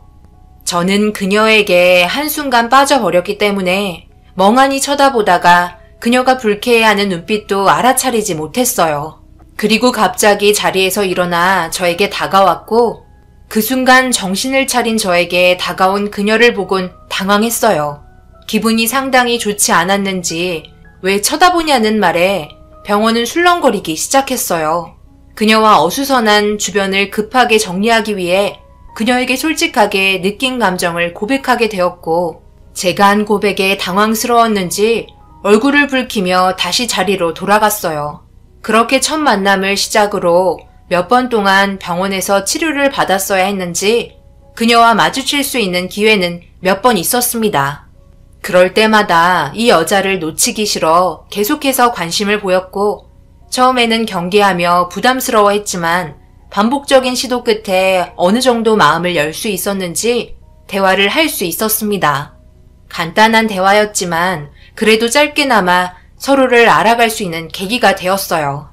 저는 그녀에게 한순간 빠져버렸기 때문에 멍하니 쳐다보다가 그녀가 불쾌해하는 눈빛도 알아차리지 못했어요. 그리고 갑자기 자리에서 일어나 저에게 다가왔고 그 순간 정신을 차린 저에게 다가온 그녀를 보곤 당황했어요. 기분이 상당히 좋지 않았는지 왜 쳐다보냐는 말에 병원은 술렁거리기 시작했어요. 그녀와 어수선한 주변을 급하게 정리하기 위해 그녀에게 솔직하게 느낀 감정을 고백하게 되었고 제가 한 고백에 당황스러웠는지 얼굴을 붉히며 다시 자리로 돌아갔어요. 그렇게 첫 만남을 시작으로 몇 번 동안 병원에서 치료를 받았어야 했는지 그녀와 마주칠 수 있는 기회는 몇 번 있었습니다. 그럴 때마다 이 여자를 놓치기 싫어 계속해서 관심을 보였고 처음에는 경계하며 부담스러워했지만 반복적인 시도 끝에 어느 정도 마음을 열 수 있었는지 대화를 할 수 있었습니다. 간단한 대화였지만 그래도 짧게나마 서로를 알아갈 수 있는 계기가 되었어요.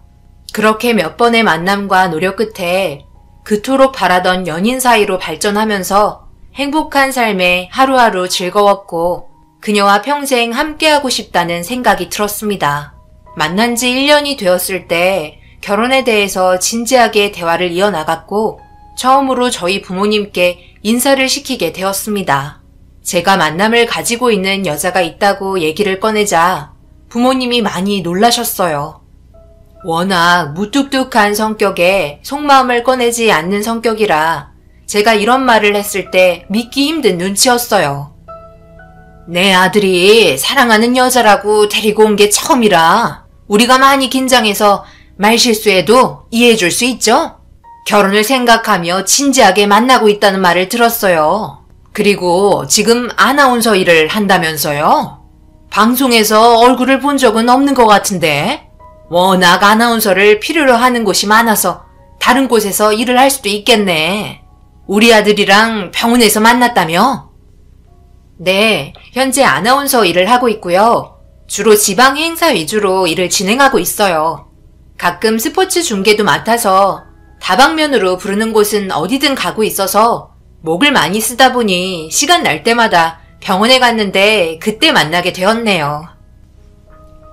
그렇게 몇 번의 만남과 노력 끝에 그토록 바라던 연인 사이로 발전하면서 행복한 삶에 하루하루 즐거웠고 그녀와 평생 함께하고 싶다는 생각이 들었습니다. 만난 지 1년이 되었을 때 결혼에 대해서 진지하게 대화를 이어나갔고 처음으로 저희 부모님께 인사를 시키게 되었습니다. 제가 만남을 가지고 있는 여자가 있다고 얘기를 꺼내자 부모님이 많이 놀라셨어요. 워낙 무뚝뚝한 성격에 속마음을 꺼내지 않는 성격이라 제가 이런 말을 했을 때 믿기 힘든 눈치였어요. 내 아들이 사랑하는 여자라고 데리고 온 게 처음이라 우리가 많이 긴장해서 말실수해도 이해해줄 수 있죠? 결혼을 생각하며 진지하게 만나고 있다는 말을 들었어요. 그리고 지금 아나운서 일을 한다면서요? 방송에서 얼굴을 본 적은 없는 것 같은데 워낙 아나운서를 필요로 하는 곳이 많아서 다른 곳에서 일을 할 수도 있겠네. 우리 아들이랑 병원에서 만났다며? 네, 현재 아나운서 일을 하고 있고요. 주로 지방 행사 위주로 일을 진행하고 있어요. 가끔 스포츠 중계도 맡아서 다방면으로 부르는 곳은 어디든 가고 있어서 목을 많이 쓰다 보니 시간 날 때마다 병원에 갔는데 그때 만나게 되었네요.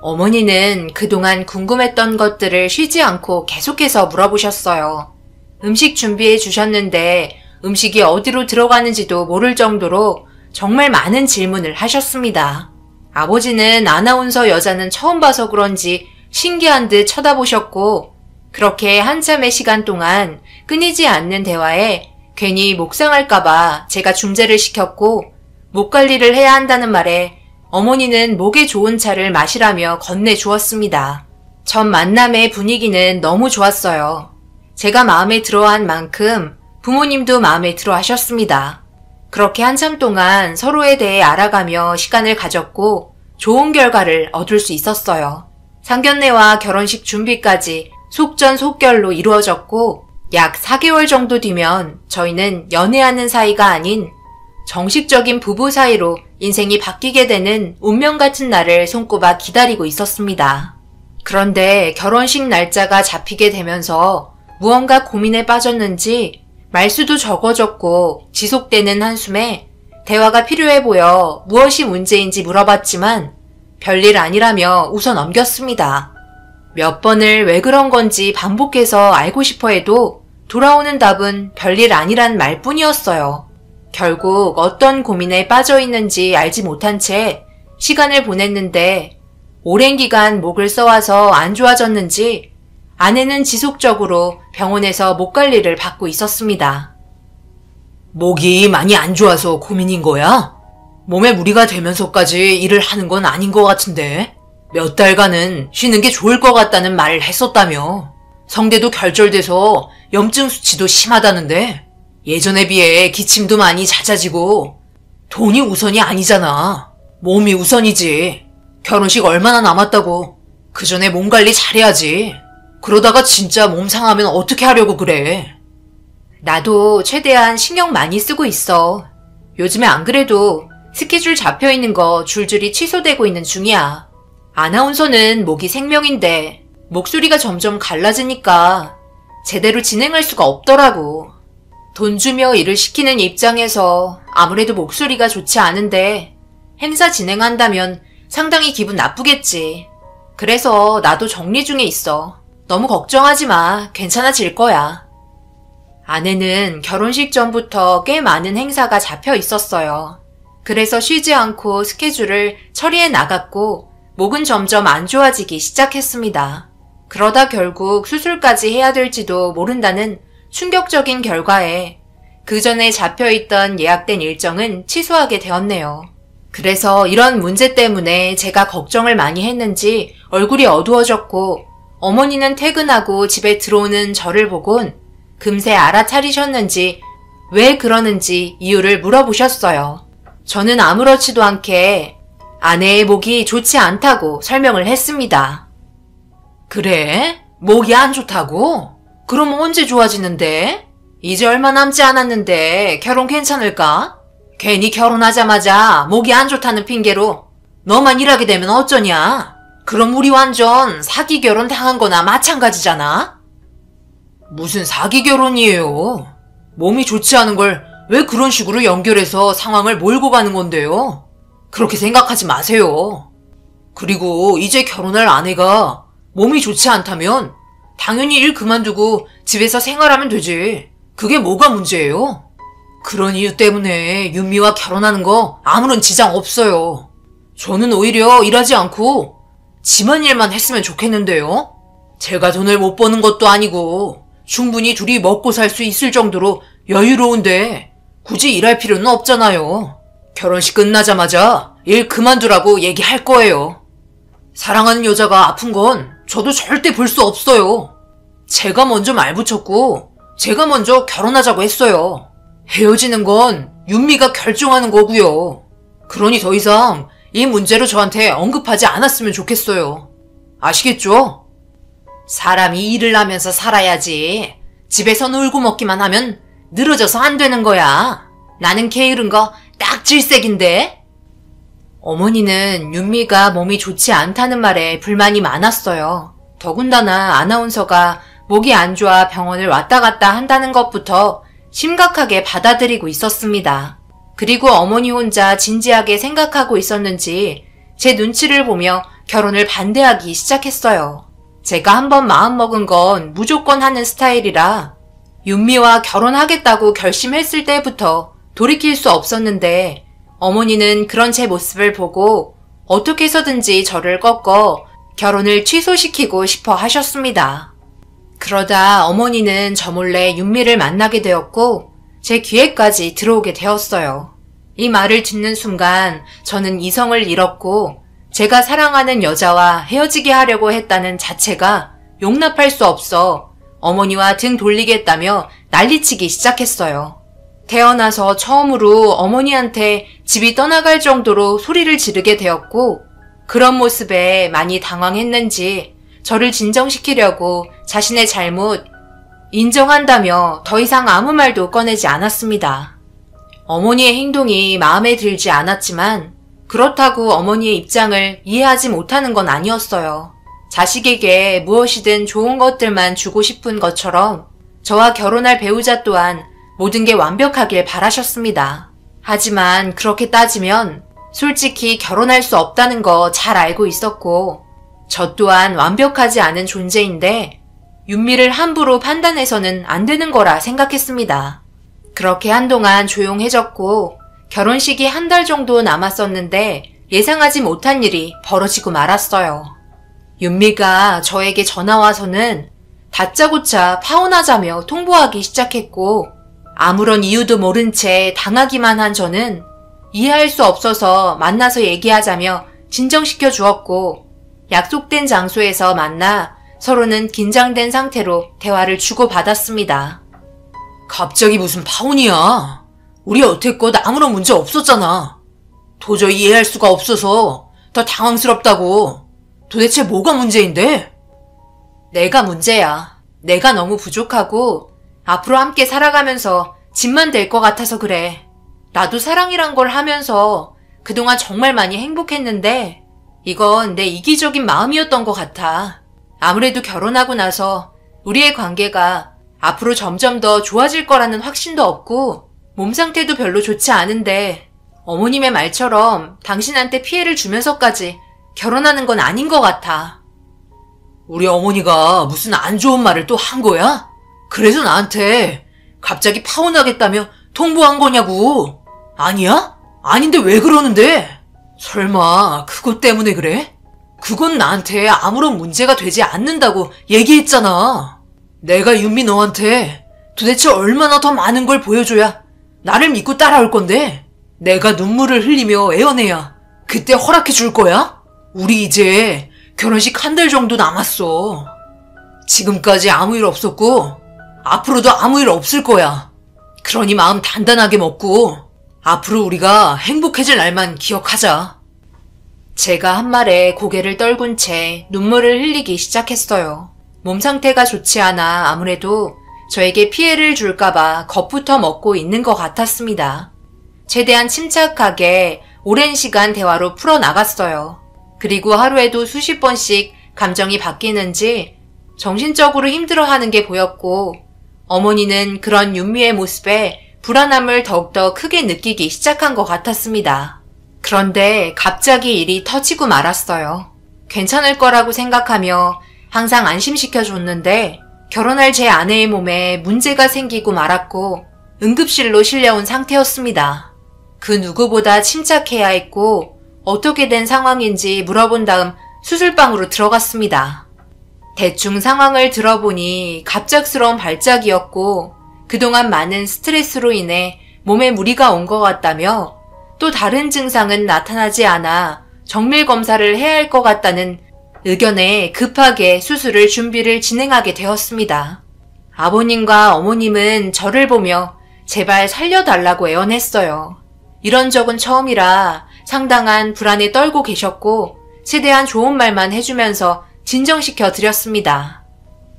어머니는 그동안 궁금했던 것들을 쉬지 않고 계속해서 물어보셨어요. 음식 준비해 주셨는데 음식이 어디로 들어가는지도 모를 정도로 정말 많은 질문을 하셨습니다. 아버지는 아나운서 여자는 처음 봐서 그런지 신기한 듯 쳐다보셨고 그렇게 한참의 시간 동안 끊이지 않는 대화에 괜히 목 상할까봐 제가 중재를 시켰고 목 관리를 해야 한다는 말에 어머니는 목에 좋은 차를 마시라며 건네주었습니다. 첫 만남의 분위기는 너무 좋았어요. 제가 마음에 들어한 만큼 부모님도 마음에 들어 하셨습니다. 그렇게 한참 동안 서로에 대해 알아가며 시간을 가졌고 좋은 결과를 얻을 수 있었어요. 상견례와 결혼식 준비까지 속전속결로 이루어졌고 약 4개월 정도 뒤면 저희는 연애하는 사이가 아닌 정식적인 부부 사이로 인생이 바뀌게 되는 운명 같은 날을 손꼽아 기다리고 있었습니다. 그런데 결혼식 날짜가 잡히게 되면서 무언가 고민에 빠졌는지 말수도 적어졌고 지속되는 한숨에 대화가 필요해 보여 무엇이 문제인지 물어봤지만 별일 아니라며 웃어 넘겼습니다. 몇 번을 왜 그런 건지 반복해서 알고 싶어 해도 돌아오는 답은 별일 아니란 말뿐이었어요. 결국 어떤 고민에 빠져 있는지 알지 못한 채 시간을 보냈는데 오랜 기간 목을 써와서 안 좋아졌는지 아내는 지속적으로 병원에서 목 관리를 받고 있었습니다. 목이 많이 안 좋아서 고민인 거야? 몸에 무리가 되면서까지 일을 하는 건 아닌 것 같은데 몇 달간은 쉬는 게 좋을 것 같다는 말을 했었다며. 성대도 결절돼서 염증 수치도 심하다는데 예전에 비해 기침도 많이 잦아지고 돈이 우선이 아니잖아. 몸이 우선이지. 결혼식 얼마나 남았다고. 그 전에 몸 관리 잘해야지. 그러다가 진짜 몸 상하면 어떻게 하려고 그래. 나도 최대한 신경 많이 쓰고 있어. 요즘에 안 그래도 스케줄 잡혀있는 거 줄줄이 취소되고 있는 중이야. 아나운서는 목이 생명인데 목소리가 점점 갈라지니까 제대로 진행할 수가 없더라고. 돈 주며 일을 시키는 입장에서 아무래도 목소리가 좋지 않은데 행사 진행한다면 상당히 기분 나쁘겠지. 그래서 나도 정리 중에 있어. 너무 걱정하지 마. 괜찮아질 거야. 아내는 결혼식 전부터 꽤 많은 행사가 잡혀 있었어요. 그래서 쉬지 않고 스케줄을 처리해 나갔고 목은 점점 안 좋아지기 시작했습니다. 그러다 결국 수술까지 해야 될지도 모른다는 충격적인 결과에 그 전에 잡혀있던 예약된 일정은 취소하게 되었네요. 그래서 이런 문제 때문에 제가 걱정을 많이 했는지 얼굴이 어두워졌고 어머니는 퇴근하고 집에 들어오는 저를 보곤 금세 알아차리셨는지 왜 그러는지 이유를 물어보셨어요. 저는 아무렇지도 않게 아내의 목이 좋지 않다고 설명을 했습니다. 그래? 목이 안 좋다고? 그럼 언제 좋아지는데? 이제 얼마 남지 않았는데 결혼 괜찮을까? 괜히 결혼하자마자 목이 안 좋다는 핑계로 너만 일하게 되면 어쩌냐? 그럼 우리 완전 사기 결혼 당한 거나 마찬가지잖아? 무슨 사기 결혼이에요? 몸이 좋지 않은 걸 왜 그런 식으로 연결해서 상황을 몰고 가는 건데요? 그렇게 생각하지 마세요. 그리고 이제 결혼할 아내가 몸이 좋지 않다면 당연히 일 그만두고 집에서 생활하면 되지. 그게 뭐가 문제예요? 그런 이유 때문에 윤미와 결혼하는 거 아무런 지장 없어요. 저는 오히려 일하지 않고 집안일만 했으면 좋겠는데요. 제가 돈을 못 버는 것도 아니고 충분히 둘이 먹고 살 수 있을 정도로 여유로운데 굳이 일할 필요는 없잖아요. 결혼식 끝나자마자 일 그만두라고 얘기할 거예요. 사랑하는 여자가 아픈 건 저도 절대 볼 수 없어요. 제가 먼저 말 붙였고 제가 먼저 결혼하자고 했어요. 헤어지는 건 윤미가 결정하는 거고요. 그러니 더 이상 이 문제로 저한테 언급하지 않았으면 좋겠어요. 아시겠죠? 사람이 일을 하면서 살아야지. 집에서 놀고 먹기만 하면 늘어져서 안 되는 거야. 나는 게으른 거 딱 질색인데? 어머니는 윤미가 몸이 좋지 않다는 말에 불만이 많았어요. 더군다나 아나운서가 목이 안 좋아 병원을 왔다 갔다 한다는 것부터 심각하게 받아들이고 있었습니다. 그리고 어머니 혼자 진지하게 생각하고 있었는지 제 눈치를 보며 결혼을 반대하기 시작했어요. 제가 한번 마음먹은 건 무조건 하는 스타일이라 윤미와 결혼하겠다고 결심했을 때부터 돌이킬 수 없었는데 어머니는 그런 제 모습을 보고 어떻게 해서든지 저를 꺾어 결혼을 취소시키고 싶어 하셨습니다. 그러다 어머니는 저 몰래 윤미를 만나게 되었고 제 귀에까지 들어오게 되었어요. 이 말을 듣는 순간 저는 이성을 잃었고 제가 사랑하는 여자와 헤어지게 하려고 했다는 자체가 용납할 수 없어 어머니와 등 돌리겠다며 난리치기 시작했어요. 태어나서 처음으로 어머니한테 집이 떠나갈 정도로 소리를 지르게 되었고 그런 모습에 많이 당황했는지 저를 진정시키려고 자신의 잘못 인정한다며 더 이상 아무 말도 꺼내지 않았습니다. 어머니의 행동이 마음에 들지 않았지만 그렇다고 어머니의 입장을 이해하지 못하는 건 아니었어요. 자식에게 무엇이든 좋은 것들만 주고 싶은 것처럼 저와 결혼할 배우자 또한 모든 게 완벽하길 바라셨습니다. 하지만 그렇게 따지면 솔직히 결혼할 수 없다는 거 잘 알고 있었고 저 또한 완벽하지 않은 존재인데 윤미를 함부로 판단해서는 안 되는 거라 생각했습니다. 그렇게 한동안 조용해졌고 결혼식이 한 달 정도 남았었는데 예상하지 못한 일이 벌어지고 말았어요. 윤미가 저에게 전화와서는 다짜고짜 파혼하자며 통보하기 시작했고 아무런 이유도 모른 채 당하기만 한 저는 이해할 수 없어서 만나서 얘기하자며 진정시켜 주었고 약속된 장소에서 만나 서로는 긴장된 상태로 대화를 주고받았습니다. 갑자기 무슨 파혼이야? 우리 여태껏 아무런 문제 없었잖아. 도저히 이해할 수가 없어서 더 당황스럽다고. 도대체 뭐가 문제인데? 내가 문제야. 내가 너무 부족하고 앞으로 함께 살아가면서 짐만 될 것 같아서 그래. 나도 사랑이란 걸 하면서 그동안 정말 많이 행복했는데 이건 내 이기적인 마음이었던 것 같아. 아무래도 결혼하고 나서 우리의 관계가 앞으로 점점 더 좋아질 거라는 확신도 없고 몸 상태도 별로 좋지 않은데 어머님의 말처럼 당신한테 피해를 주면서까지 결혼하는 건 아닌 것 같아. 우리 어머니가 무슨 안 좋은 말을 또 한 거야? 그래서 나한테 갑자기 파혼하겠다며 통보한 거냐고. 아니야? 아닌데 왜 그러는데? 설마 그것 때문에 그래? 그건 나한테 아무런 문제가 되지 않는다고 얘기했잖아. 내가 윤미 너한테 도대체 얼마나 더 많은 걸 보여줘야 나를 믿고 따라올 건데? 내가 눈물을 흘리며 애원해야 그때 허락해 줄 거야? 우리 이제 결혼식 한 달 정도 남았어. 지금까지 아무 일 없었고 앞으로도 아무 일 없을 거야. 그러니 마음 단단하게 먹고 앞으로 우리가 행복해질 날만 기억하자. 제가 한 말에 고개를 떨군 채 눈물을 흘리기 시작했어요. 몸 상태가 좋지 않아 아무래도 저에게 피해를 줄까봐 겁부터 먹고 있는 것 같았습니다. 최대한 침착하게 오랜 시간 대화로 풀어나갔어요. 그리고 하루에도 수십 번씩 감정이 바뀌는지 정신적으로 힘들어하는 게 보였고 어머니는 그런 윤미의 모습에 불안함을 더욱더 크게 느끼기 시작한 것 같았습니다. 그런데 갑자기 일이 터지고 말았어요. 괜찮을 거라고 생각하며 항상 안심시켜줬는데 결혼할 제 아내의 몸에 문제가 생기고 말았고 응급실로 실려온 상태였습니다. 그 누구보다 침착해야 했고 어떻게 된 상황인지 물어본 다음 수술방으로 들어갔습니다. 대충 상황을 들어보니 갑작스러운 발작이었고 그동안 많은 스트레스로 인해 몸에 무리가 온 것 같다며 또 다른 증상은 나타나지 않아 정밀 검사를 해야 할 것 같다는 의견에 급하게 수술을 준비를 진행하게 되었습니다. 아버님과 어머님은 저를 보며 제발 살려달라고 애원했어요. 이런 적은 처음이라 상당한 불안에 떨고 계셨고 최대한 좋은 말만 해주면서 진정시켜 드렸습니다.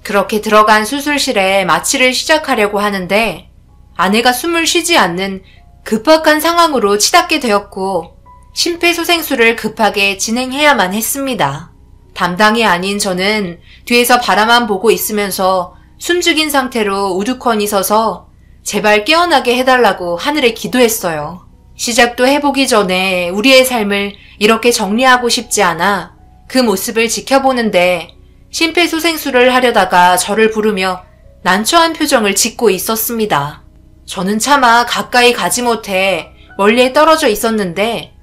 그렇게 들어간 수술실에 마취를 시작하려고 하는데 아내가 숨을 쉬지 않는 급박한 상황으로 치닫게 되었고 심폐소생술을 급하게 진행해야만 했습니다. 담당이 아닌 저는 뒤에서 바라만 보고 있으면서 숨죽인 상태로 우두커니 서서 제발 깨어나게 해달라고 하늘에 기도했어요. 시작도 해보기 전에 우리의 삶을 이렇게 정리하고 싶지 않아 그 모습을 지켜보는데 심폐소생술을 하려다가 저를 부르며 난처한 표정을 짓고 있었습니다. 저는 차마 가까이 가지 못해 멀리에 떨어져 있었는데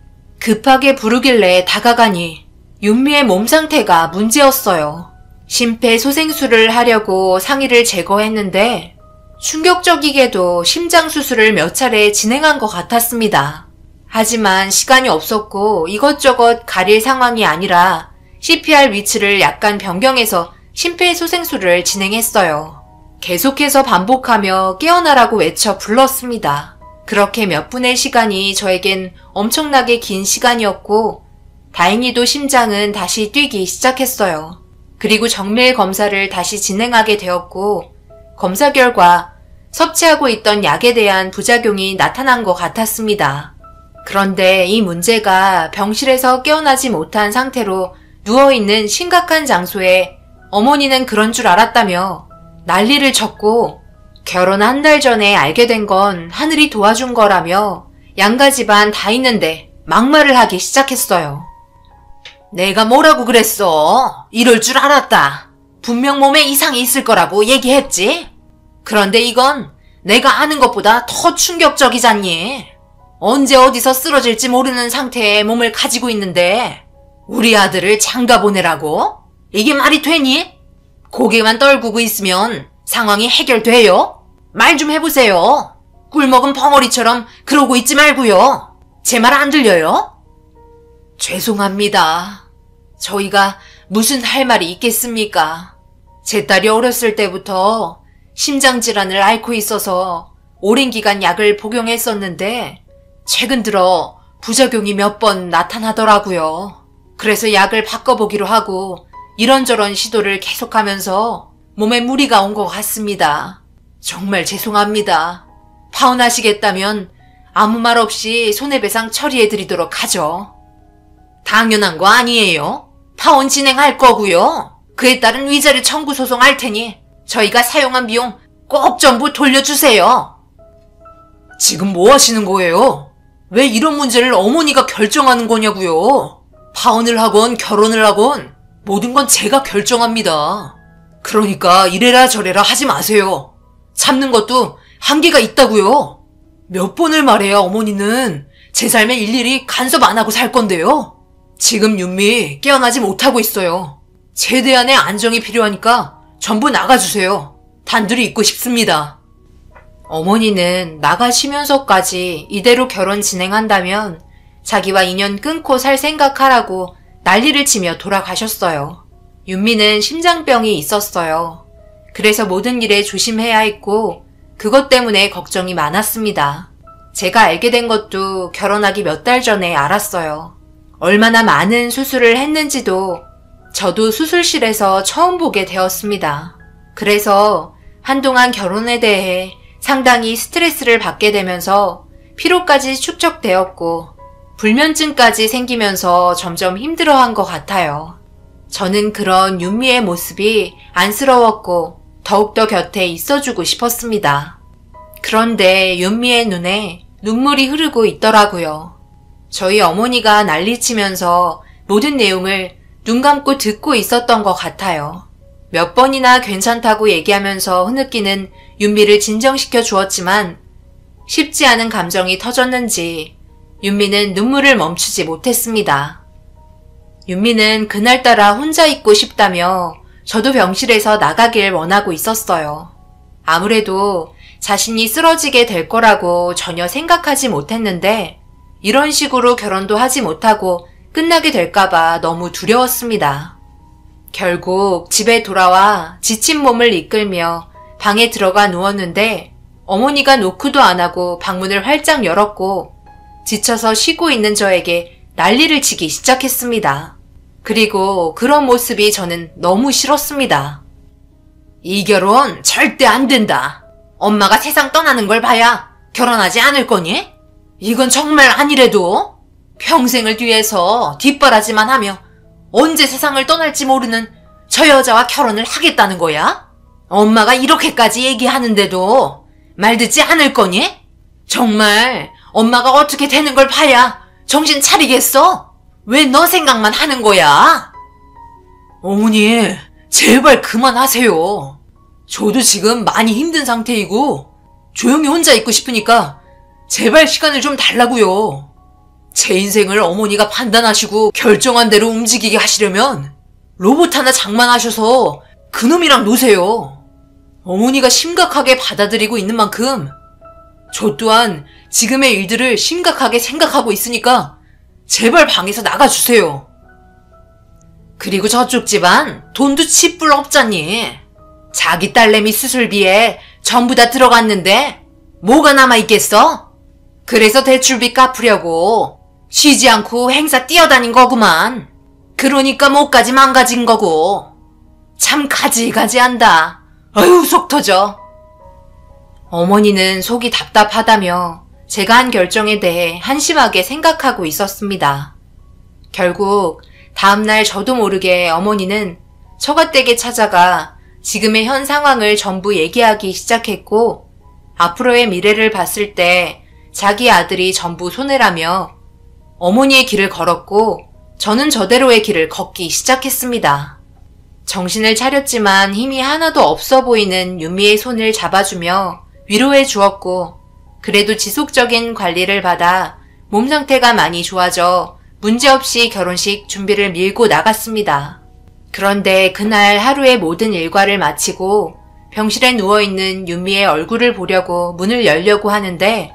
급하게 부르길래 다가가니 윤미의 몸 상태가 문제였어요. 심폐소생술을 하려고 상의를 제거했는데 충격적이게도 심장 수술을 몇 차례 진행한 것 같았습니다. 하지만 시간이 없었고 이것저것 가릴 상황이 아니라 CPR 위치를 약간 변경해서 심폐소생술을 진행했어요. 계속해서 반복하며 깨어나라고 외쳐 불렀습니다. 그렇게 몇 분의 시간이 저에겐 엄청나게 긴 시간이었고 다행히도 심장은 다시 뛰기 시작했어요. 그리고 정밀 검사를 다시 진행하게 되었고 검사 결과 섭취하고 있던 약에 대한 부작용이 나타난 것 같았습니다. 그런데 이 문제가 병실에서 깨어나지 못한 상태로 누워있는 심각한 장소에 어머니는 그런 줄 알았다며 난리를 쳤고 결혼 한 달 전에 알게 된 건 하늘이 도와준 거라며 양가 집안 다 있는데 막말을 하기 시작했어요. 내가 뭐라고 그랬어? 이럴 줄 알았다. 분명 몸에 이상이 있을 거라고 얘기했지? 그런데 이건 내가 아는 것보다 더 충격적이잖니. 언제 어디서 쓰러질지 모르는 상태의 몸을 가지고 있는데 우리 아들을 장가 보내라고? 이게 말이 되니? 고개만 떨구고 있으면 상황이 해결돼요? 말 좀 해보세요. 꿀먹은 벙어리처럼 그러고 있지 말고요. 제 말 안 들려요? 죄송합니다. 저희가 무슨 할 말이 있겠습니까? 제 딸이 어렸을 때부터 심장질환을 앓고 있어서 오랜 기간 약을 복용했었는데 최근 들어 부작용이 몇 번 나타나더라고요. 그래서 약을 바꿔보기로 하고 이런저런 시도를 계속하면서 몸에 무리가 온 것 같습니다. 정말 죄송합니다. 파혼하시겠다면 아무 말 없이 손해배상 처리해드리도록 하죠. 당연한 거 아니에요. 파혼 진행할 거고요. 그에 따른 위자료 청구 소송할 테니 저희가 사용한 비용 꼭 전부 돌려주세요. 지금 뭐 하시는 거예요? 왜 이런 문제를 어머니가 결정하는 거냐고요? 파혼을 하건 결혼을 하건 모든 건 제가 결정합니다. 그러니까 이래라 저래라 하지 마세요. 참는 것도 한계가 있다고요. 몇 번을 말해야 어머니는 제 삶에 일일이 간섭 안 하고 살 건데요. 지금 윤미 깨어나지 못하고 있어요. 최대한의 안정이 필요하니까 전부 나가주세요. 단둘이 있고 싶습니다. 어머니는 나가시면서까지 이대로 결혼 진행한다면 자기와 인연 끊고 살 생각하라고 난리를 치며 돌아가셨어요. 윤미는 심장병이 있었어요. 그래서 모든 일에 조심해야 했고 그것 때문에 걱정이 많았습니다. 제가 알게 된 것도 결혼하기 몇 달 전에 알았어요. 얼마나 많은 수술을 했는지도 저도 수술실에서 처음 보게 되었습니다. 그래서 한동안 결혼에 대해 상당히 스트레스를 받게 되면서 피로까지 축적되었고 불면증까지 생기면서 점점 힘들어한 것 같아요. 저는 그런 윤미의 모습이 안쓰러웠고 더욱더 곁에 있어주고 싶었습니다. 그런데 윤미의 눈에 눈물이 흐르고 있더라고요. 저희 어머니가 난리치면서 모든 내용을 눈 감고 듣고 있었던 것 같아요. 몇 번이나 괜찮다고 얘기하면서 흐느끼는 윤미를 진정시켜 주었지만 쉽지 않은 감정이 터졌는지 윤미는 눈물을 멈추지 못했습니다. 윤미는 그날따라 혼자 있고 싶다며 저도 병실에서 나가길 원하고 있었어요. 아무래도 자신이 쓰러지게 될 거라고 전혀 생각하지 못했는데 이런 식으로 결혼도 하지 못하고 끝나게 될까봐 너무 두려웠습니다. 결국 집에 돌아와 지친 몸을 이끌며 방에 들어가 누웠는데 어머니가 노크도 안 하고 방문을 활짝 열었고 지쳐서 쉬고 있는 저에게 난리를 치기 시작했습니다. 그리고 그런 모습이 저는 너무 싫었습니다. 이 결혼 절대 안 된다. 엄마가 세상 떠나는 걸 봐야 결혼하지 않을 거니? 이건 정말 아니래도 평생을 뒤에서 뒷바라지만 하며 언제 세상을 떠날지 모르는 저 여자와 결혼을 하겠다는 거야? 엄마가 이렇게까지 얘기하는데도 말 듣지 않을 거니? 정말 엄마가 어떻게 되는 걸 봐야 정신 차리겠어? 왜 너 생각만 하는 거야? 어머니, 제발 그만하세요. 저도 지금 많이 힘든 상태이고 조용히 혼자 있고 싶으니까 제발 시간을 좀 달라고요. 제 인생을 어머니가 판단하시고 결정한 대로 움직이게 하시려면 로봇 하나 장만하셔서 그놈이랑 노세요. 어머니가 심각하게 받아들이고 있는 만큼 저 또한 지금의 일들을 심각하게 생각하고 있으니까 제발 방에서 나가주세요. 그리고 저쪽 집안 돈도 치뿔 없잖니. 자기 딸내미 수술비에 전부 다 들어갔는데 뭐가 남아있겠어? 그래서 대출비 갚으려고 쉬지 않고 행사 뛰어다닌 거구만. 그러니까 뭐까지 망가진 거고. 참 가지가지한다. 아유 속 터져. 어머니는 속이 답답하다며 제가 한 결정에 대해 한심하게 생각하고 있었습니다. 결국 다음날 저도 모르게 어머니는 처갓댁에 찾아가 지금의 현 상황을 전부 얘기하기 시작했고 앞으로의 미래를 봤을 때 자기 아들이 전부 손해라며 어머니의 길을 걸었고 저는 저대로의 길을 걷기 시작했습니다. 정신을 차렸지만 힘이 하나도 없어 보이는 윤미의 손을 잡아주며 위로해 주었고 그래도 지속적인 관리를 받아 몸 상태가 많이 좋아져 문제없이 결혼식 준비를 밀고 나갔습니다. 그런데 그날 하루의 모든 일과를 마치고 병실에 누워있는 윤미의 얼굴을 보려고 문을 열려고 하는데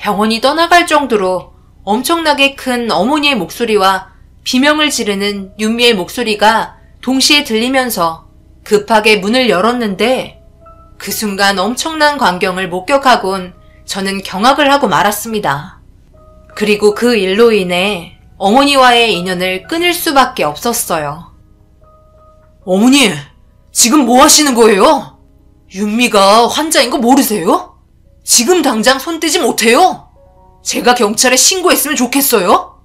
병원이 떠나갈 정도로 엄청나게 큰 어머니의 목소리와 비명을 지르는 윤미의 목소리가 동시에 들리면서 급하게 문을 열었는데 그 순간 엄청난 광경을 목격하곤 저는 경악을 하고 말았습니다. 그리고 그 일로 인해 어머니와의 인연을 끊을 수밖에 없었어요. 어머니, 지금 뭐 하시는 거예요? 윤미가 환자인 거 모르세요? 지금 당장 손 떼지 못해요? 제가 경찰에 신고했으면 좋겠어요?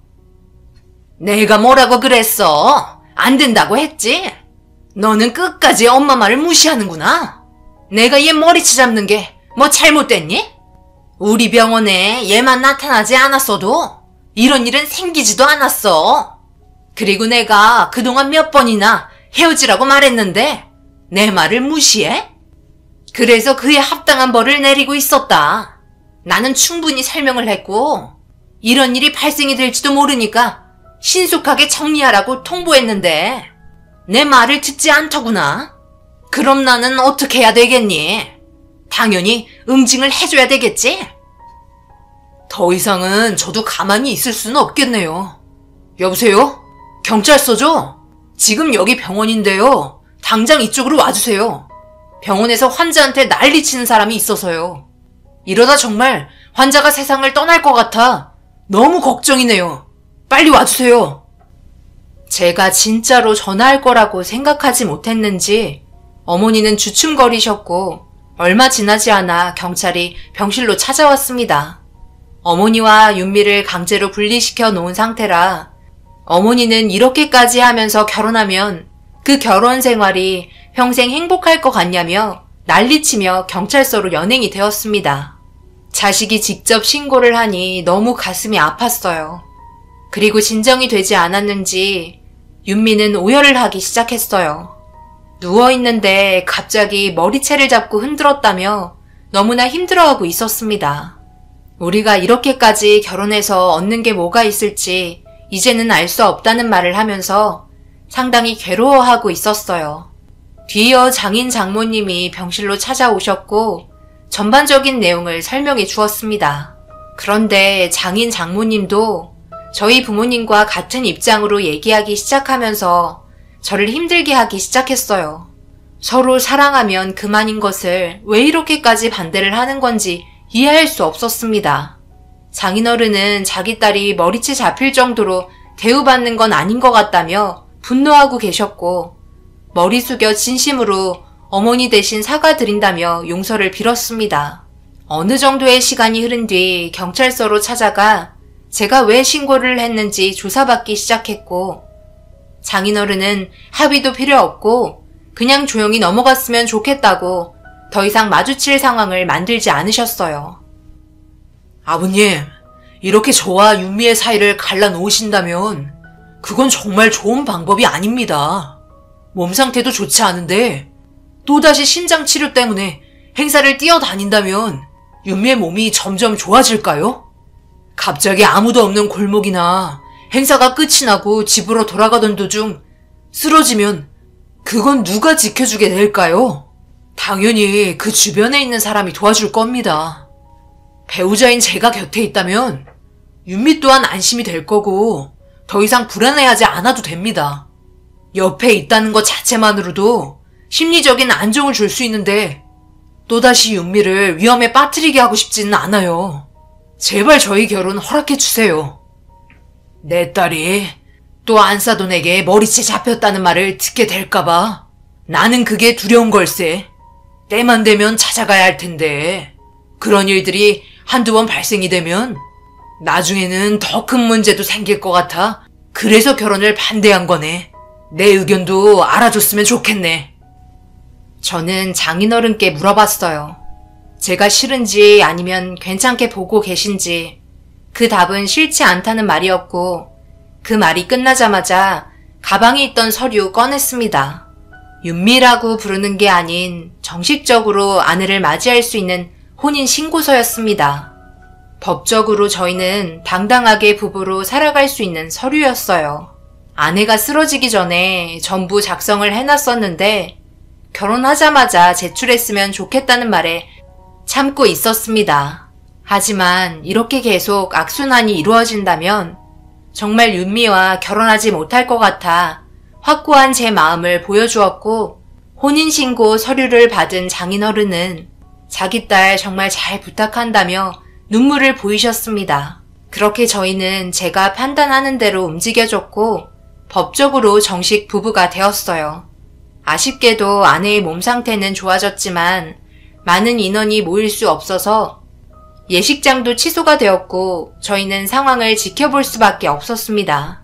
내가 뭐라고 그랬어? 안 된다고 했지? 너는 끝까지 엄마 말을 무시하는구나. 내가 얘 머리채 잡는 게 뭐 잘못됐니? 우리 병원에 얘만 나타나지 않았어도 이런 일은 생기지도 않았어. 그리고 내가 그동안 몇 번이나 헤어지라고 말했는데 내 말을 무시해? 그래서 그에 합당한 벌을 내리고 있었다. 나는 충분히 설명을 했고 이런 일이 발생이 될지도 모르니까 신속하게 정리하라고 통보했는데 내 말을 듣지 않더구나. 그럼 나는 어떻게 해야 되겠니? 당연히 응징을 해줘야 되겠지? 더 이상은 저도 가만히 있을 수는 없겠네요. 여보세요? 경찰서죠? 지금 여기 병원인데요. 당장 이쪽으로 와주세요. 병원에서 환자한테 난리치는 사람이 있어서요. 이러다 정말 환자가 세상을 떠날 것 같아 너무 걱정이네요. 빨리 와주세요. 제가 진짜로 전화할 거라고 생각하지 못했는지 어머니는 주춤거리셨고 얼마 지나지 않아 경찰이 병실로 찾아왔습니다. 어머니와 윤미를 강제로 분리시켜 놓은 상태라 어머니는 이렇게까지 하면서 결혼하면 그 결혼 생활이 평생 행복할 것 같냐며 난리치며 경찰서로 연행이 되었습니다. 자식이 직접 신고를 하니 너무 가슴이 아팠어요. 그리고 진정이 되지 않았는지 윤미는 오열을 하기 시작했어요. 누워있는데 갑자기 머리채를 잡고 흔들었다며 너무나 힘들어하고 있었습니다. 우리가 이렇게까지 결혼해서 얻는 게 뭐가 있을지 이제는 알 수 없다는 말을 하면서 상당히 괴로워하고 있었어요. 뒤이어 장인 장모님이 병실로 찾아오셨고 전반적인 내용을 설명해 주었습니다. 그런데 장인 장모님도 저희 부모님과 같은 입장으로 얘기하기 시작하면서 저를 힘들게 하기 시작했어요. 서로 사랑하면 그만인 것을 왜 이렇게까지 반대를 하는 건지 이해할 수 없었습니다. 장인어른은 자기 딸이 머리채 잡힐 정도로 대우받는 건 아닌 것 같다며 분노하고 계셨고 머리 숙여 진심으로 어머니 대신 사과드린다며 용서를 빌었습니다. 어느 정도의 시간이 흐른 뒤 경찰서로 찾아가 제가 왜 신고를 했는지 조사받기 시작했고 장인어른은 합의도 필요 없고 그냥 조용히 넘어갔으면 좋겠다고 더 이상 마주칠 상황을 만들지 않으셨어요. 아버님, 이렇게 저와 윤미의 사이를 갈라놓으신다면 그건 정말 좋은 방법이 아닙니다. 몸 상태도 좋지 않은데 또다시 신장 치료 때문에 행사를 뛰어다닌다면 윤미의 몸이 점점 좋아질까요? 갑자기 아무도 없는 골목이나 행사가 끝이 나고 집으로 돌아가던 도중 쓰러지면 그건 누가 지켜주게 될까요? 당연히 그 주변에 있는 사람이 도와줄 겁니다. 배우자인 제가 곁에 있다면 윤미 또한 안심이 될 거고 더 이상 불안해하지 않아도 됩니다. 옆에 있다는 것 자체만으로도 심리적인 안정을 줄 수 있는데 또다시 윤미를 위험에 빠뜨리게 하고 싶지는 않아요. 제발 저희 결혼 허락해 주세요. 내 딸이 또 안사돈에게 머리채 잡혔다는 말을 듣게 될까봐 나는 그게 두려운 걸세. 때만 되면 찾아가야 할 텐데 그런 일들이 한두 번 발생이 되면 나중에는 더 큰 문제도 생길 것 같아 그래서 결혼을 반대한 거네. 내 의견도 알아줬으면 좋겠네. 저는 장인어른께 물어봤어요. 제가 싫은지 아니면 괜찮게 보고 계신지. 그 답은 싫지 않다는 말이었고 그 말이 끝나자마자 가방에 있던 서류 꺼냈습니다. 윤미라고 부르는 게 아닌 정식적으로 아내를 맞이할 수 있는 혼인신고서였습니다. 법적으로 저희는 당당하게 부부로 살아갈 수 있는 서류였어요. 아내가 쓰러지기 전에 전부 작성을 해놨었는데 결혼하자마자 제출했으면 좋겠다는 말에 참고 있었습니다. 하지만 이렇게 계속 악순환이 이루어진다면 정말 윤미와 결혼하지 못할 것 같아 확고한 제 마음을 보여주었고 혼인신고 서류를 받은 장인어른은 자기 딸 정말 잘 부탁한다며 눈물을 보이셨습니다. 그렇게 저희는 제가 판단하는 대로 움직여줬고 법적으로 정식 부부가 되었어요. 아쉽게도 아내의 몸 상태는 좋아졌지만 많은 인원이 모일 수 없어서 예식장도 취소가 되었고 저희는 상황을 지켜볼 수밖에 없었습니다.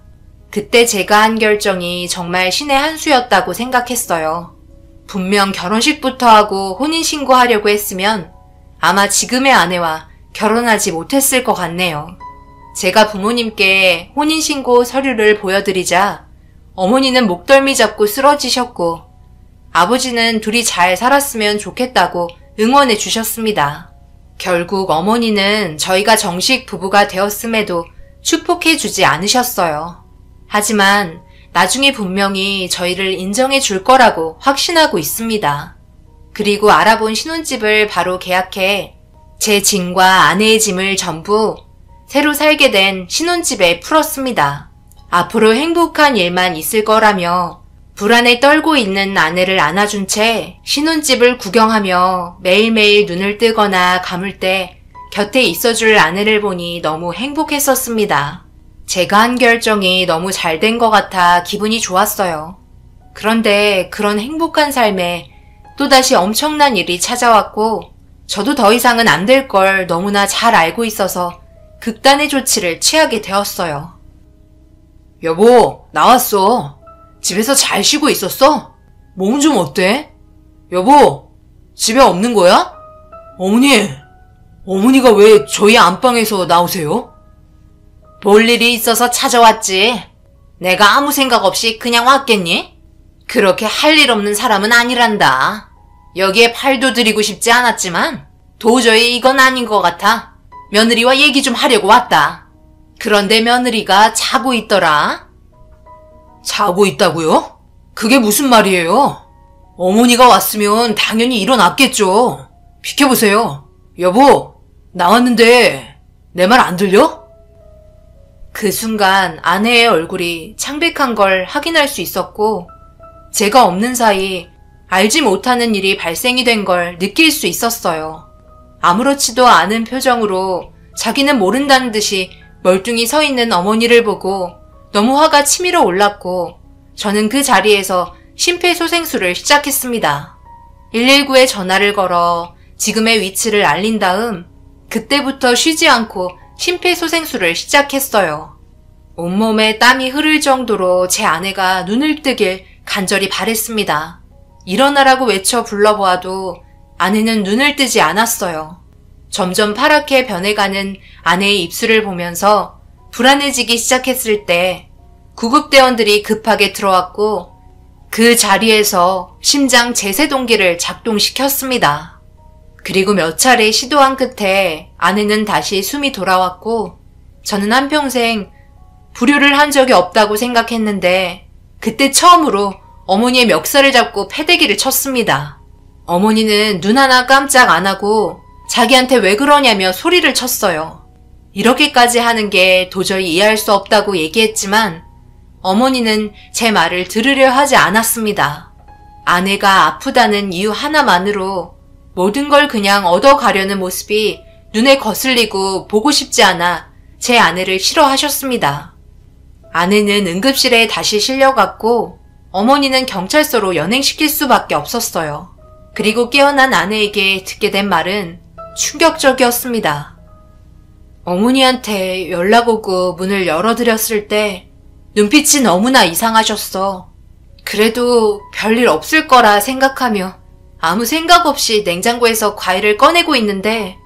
그때 제가 한 결정이 정말 신의 한 수였다고 생각했어요. 분명 결혼식부터 하고 혼인신고하려고 했으면 아마 지금의 아내와 결혼하지 못했을 것 같네요. 제가 부모님께 혼인신고 서류를 보여드리자 어머니는 목덜미 잡고 쓰러지셨고 아버지는 둘이 잘 살았으면 좋겠다고 응원해 주셨습니다. 결국 어머니는 저희가 정식 부부가 되었음에도 축복해 주지 않으셨어요. 하지만 나중에 분명히 저희를 인정해 줄 거라고 확신하고 있습니다. 그리고 알아본 신혼집을 바로 계약해 제 짐과 아내의 짐을 전부 새로 살게 된 신혼집에 풀었습니다. 앞으로 행복한 일만 있을 거라며 불안에 떨고 있는 아내를 안아준 채 신혼집을 구경하며 매일매일 눈을 뜨거나 감을 때 곁에 있어줄 아내를 보니 너무 행복했었습니다. 제가 한 결정이 너무 잘 된 것 같아 기분이 좋았어요. 그런데 그런 행복한 삶에 또다시 엄청난 일이 찾아왔고 저도 더 이상은 안 될 걸 너무나 잘 알고 있어서 극단의 조치를 취하게 되었어요. 여보, 나왔어. 집에서 잘 쉬고 있었어? 몸 좀 어때? 여보, 집에 없는 거야? 어머니가 왜 저희 안방에서 나오세요? 볼 일이 있어서 찾아왔지. 내가 아무 생각 없이 그냥 왔겠니? 그렇게 할 일 없는 사람은 아니란다. 여기에 팔도 들이고 싶지 않았지만 도저히 이건 아닌 것 같아 며느리와 얘기 좀 하려고 왔다. 그런데 며느리가 자고 있더라. 자고 있다고요? 그게 무슨 말이에요? 어머니가 왔으면 당연히 일어났겠죠. 비켜보세요. 여보, 나왔는데 내 말 안 들려? 그 순간 아내의 얼굴이 창백한 걸 확인할 수 있었고 제가 없는 사이 알지 못하는 일이 발생이 된 걸 느낄 수 있었어요. 아무렇지도 않은 표정으로 자기는 모른다는 듯이 멀뚱히 서 있는 어머니를 보고 너무 화가 치밀어 올랐고 저는 그 자리에서 심폐소생술을 시작했습니다. 119에 전화를 걸어 지금의 위치를 알린 다음 그때부터 쉬지 않고 심폐소생술을 시작했어요. 온몸에 땀이 흐를 정도로 제 아내가 눈을 뜨길 간절히 바랬습니다. 일어나라고 외쳐 불러보아도 아내는 눈을 뜨지 않았어요. 점점 파랗게 변해가는 아내의 입술을 보면서 불안해지기 시작했을 때 구급대원들이 급하게 들어왔고 그 자리에서 심장 제세동기를 작동시켰습니다. 그리고 몇 차례 시도한 끝에 아내는 다시 숨이 돌아왔고 저는 한평생 불효를 한 적이 없다고 생각했는데 그때 처음으로 어머니의 멱살을 잡고 패대기를 쳤습니다. 어머니는 눈 하나 깜짝 안 하고 자기한테 왜 그러냐며 소리를 쳤어요. 이렇게까지 하는 게 도저히 이해할 수 없다고 얘기했지만 어머니는 제 말을 들으려 하지 않았습니다. 아내가 아프다는 이유 하나만으로 모든 걸 그냥 얻어가려는 모습이 눈에 거슬리고 보고 싶지 않아 제 아내를 싫어하셨습니다. 아내는 응급실에 다시 실려갔고 어머니는 경찰서로 연행시킬 수밖에 없었어요. 그리고 깨어난 아내에게 듣게 된 말은 충격적이었습니다. 어머니한테 연락 오고 문을 열어드렸을 때 눈빛이 너무나 이상하셨어. 그래도 별일 없을 거라 생각하며 아무 생각 없이 냉장고에서 과일을 꺼내고 있는데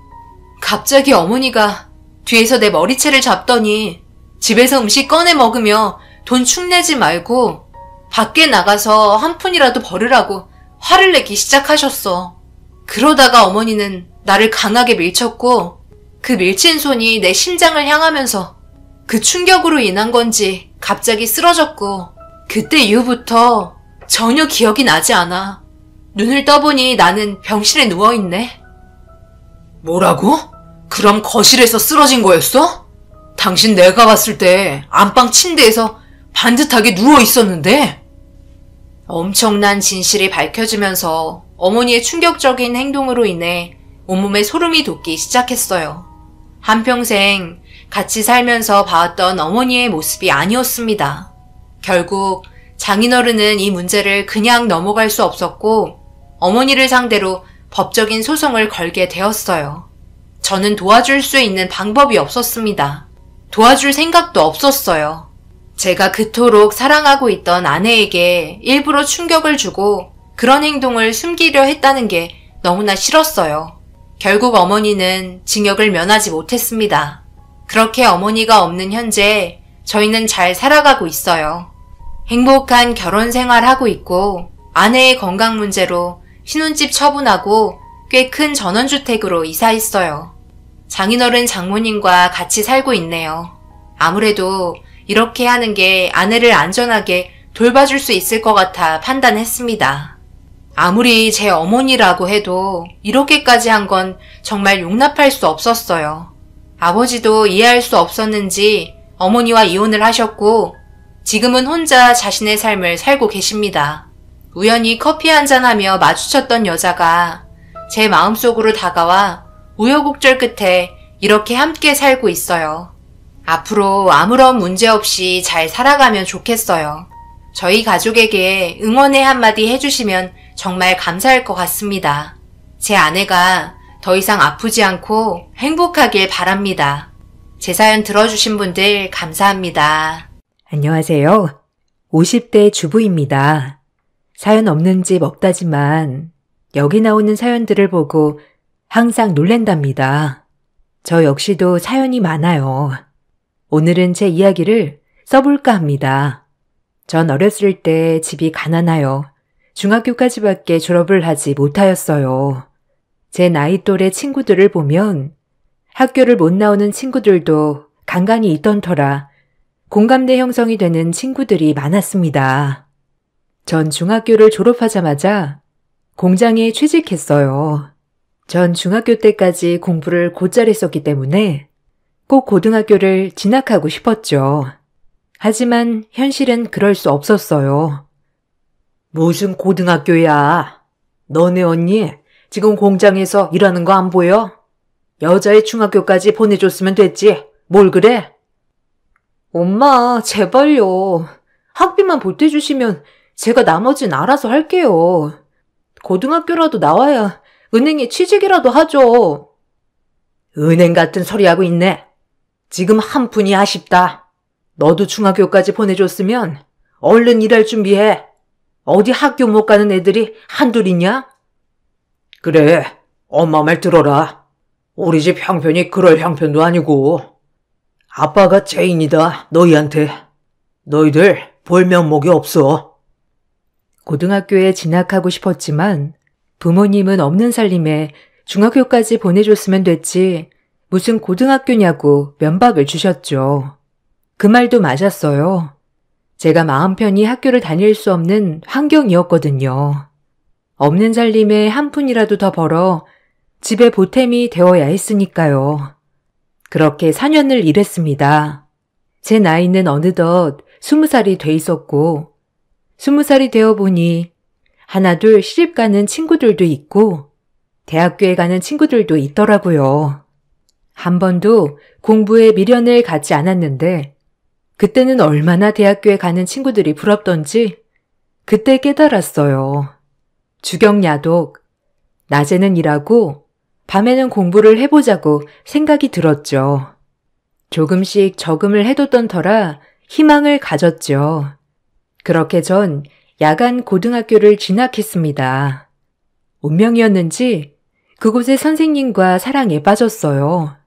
갑자기 어머니가 뒤에서 내 머리채를 잡더니 집에서 음식 꺼내 먹으며 돈 축내지 말고 밖에 나가서 한 푼이라도 벌으라고 화를 내기 시작하셨어. 그러다가 어머니는 나를 강하게 밀쳤고 그 밀친 손이 내 심장을 향하면서 그 충격으로 인한 건지 갑자기 쓰러졌고 그때 이후부터 전혀 기억이 나지 않아. 눈을 떠보니 나는 병실에 누워있네. 뭐라고? 그럼 거실에서 쓰러진 거였어? 당신 내가 봤을 때 안방 침대에서 반듯하게 누워 있었는데? 엄청난 진실이 밝혀지면서 어머니의 충격적인 행동으로 인해 온몸에 소름이 돋기 시작했어요. 한평생 같이 살면서 봐왔던 어머니의 모습이 아니었습니다. 결국 장인어른은 이 문제를 그냥 넘어갈 수 없었고 어머니를 상대로 법적인 소송을 걸게 되었어요. 저는 도와줄 수 있는 방법이 없었습니다. 도와줄 생각도 없었어요. 제가 그토록 사랑하고 있던 아내에게 일부러 충격을 주고 그런 행동을 숨기려 했다는 게 너무나 싫었어요. 결국 어머니는 징역을 면하지 못했습니다. 그렇게 어머니가 없는 현재 저희는 잘 살아가고 있어요. 행복한 결혼 생활하고 있고 아내의 건강 문제로 신혼집 처분하고 꽤 큰 전원주택으로 이사했어요. 장인어른 장모님과 같이 살고 있네요. 아무래도 이렇게 하는 게 아내를 안전하게 돌봐줄 수 있을 것 같아 판단했습니다. 아무리 제 어머니라고 해도 이렇게까지 한 건 정말 용납할 수 없었어요. 아버지도 이해할 수 없었는지 어머니와 이혼을 하셨고 지금은 혼자 자신의 삶을 살고 계십니다. 우연히 커피 한잔하며 마주쳤던 여자가 제 마음속으로 다가와 우여곡절 끝에 이렇게 함께 살고 있어요. 앞으로 아무런 문제 없이 잘 살아가면 좋겠어요. 저희 가족에게 응원의 한마디 해주시면 정말 감사할 것 같습니다. 제 아내가 더 이상 아프지 않고 행복하길 바랍니다. 제 사연 들어주신 분들 감사합니다. 안녕하세요. 50대 주부입니다. 사연 없는 집 없다지만 여기 나오는 사연들을 보고 항상 놀랜답니다. 저 역시도 사연이 많아요. 오늘은 제 이야기를 써볼까 합니다. 전 어렸을 때 집이 가난하여 중학교까지밖에 졸업을 하지 못하였어요. 제 나이 또래 친구들을 보면 학교를 못 나오는 친구들도 간간이 있던 터라 공감대 형성이 되는 친구들이 많았습니다. 전 중학교를 졸업하자마자 공장에 취직했어요. 전 중학교 때까지 공부를 곧잘 했었기 때문에 꼭 고등학교를 진학하고 싶었죠. 하지만 현실은 그럴 수 없었어요. 무슨 고등학교야? 너네 언니 지금 공장에서 일하는 거 안 보여? 여자의 중학교까지 보내줬으면 됐지. 뭘 그래? 엄마, 제발요. 학비만 보태주시면 제가 나머진 알아서 할게요. 고등학교라도 나와야 은행에 취직이라도 하죠. 은행 같은 소리 하고 있네. 지금 한 푼이 아쉽다. 너도 중학교까지 보내줬으면 얼른 일할 준비해. 어디 학교 못 가는 애들이 한둘이냐? 그래, 엄마 말 들어라. 우리 집 형편이 그럴 형편도 아니고. 아빠가 죄인이다, 너희한테. 너희들 볼 면목이 없어. 고등학교에 진학하고 싶었지만 부모님은 없는 살림에 중학교까지 보내줬으면 됐지 무슨 고등학교냐고 면박을 주셨죠. 그 말도 맞았어요. 제가 마음 편히 학교를 다닐 수 없는 환경이었거든요. 없는 살림에 한 푼이라도 더 벌어 집에 보탬이 되어야 했으니까요. 그렇게 4년을 일했습니다. 제 나이는 어느덧 20살이 돼 있었고 20살이 되어 보니 하나둘 시집 가는 친구들도 있고 대학교에 가는 친구들도 있더라고요. 한 번도 공부에 미련을 갖지 않았는데 그때는 얼마나 대학교에 가는 친구들이 부럽던지 그때 깨달았어요. 주경야독, 낮에는 일하고 밤에는 공부를 해보자고 생각이 들었죠. 조금씩 저금을 해뒀던 터라 희망을 가졌죠. 그렇게 전 야간 고등학교를 진학했습니다. 운명이었는지 그곳의 선생님과 사랑에 빠졌어요.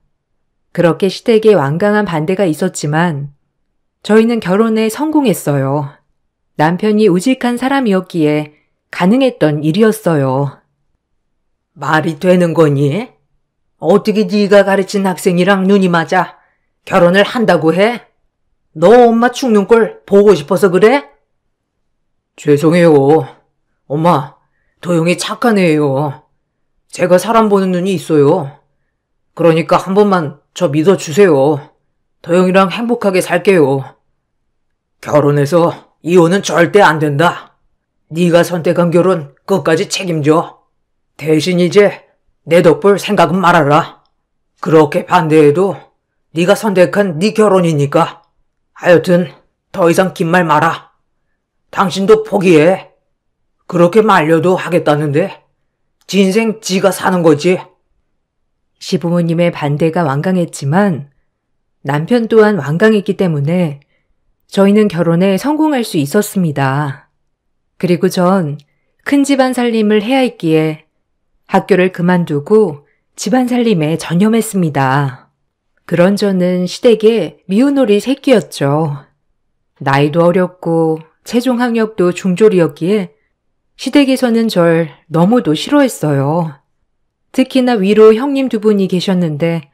그렇게 시댁에 완강한 반대가 있었지만 저희는 결혼에 성공했어요. 남편이 우직한 사람이었기에 가능했던 일이었어요. 말이 되는 거니? 어떻게 네가 가르친 학생이랑 눈이 맞아 결혼을 한다고 해? 너 엄마 죽는 꼴 보고 싶어서 그래? 죄송해요. 엄마, 도영이 착한 애예요. 제가 사람 보는 눈이 있어요. 그러니까 한 번만 저 믿어주세요. 도영이랑 행복하게 살게요. 결혼해서 이혼은 절대 안 된다. 네가 선택한 결혼 끝까지 책임져. 대신 이제 내 덕볼 생각은 말아라. 그렇게 반대해도 네가 선택한 네 결혼이니까. 하여튼 더 이상 긴 말 마라. 당신도 포기해. 그렇게 말려도 하겠다는데 지 인생 지가 사는 거지. 시부모님의 반대가 완강했지만 남편 또한 완강했기 때문에 저희는 결혼에 성공할 수 있었습니다. 그리고 전 큰 집안 살림을 해야 했기에 학교를 그만두고 집안 살림에 전념했습니다. 그런 저는 시댁의 미운오리 새끼였죠. 나이도 어렸고 최종 학력도 중졸이었기에 시댁에서는 절 너무도 싫어했어요. 특히나 위로 형님 두 분이 계셨는데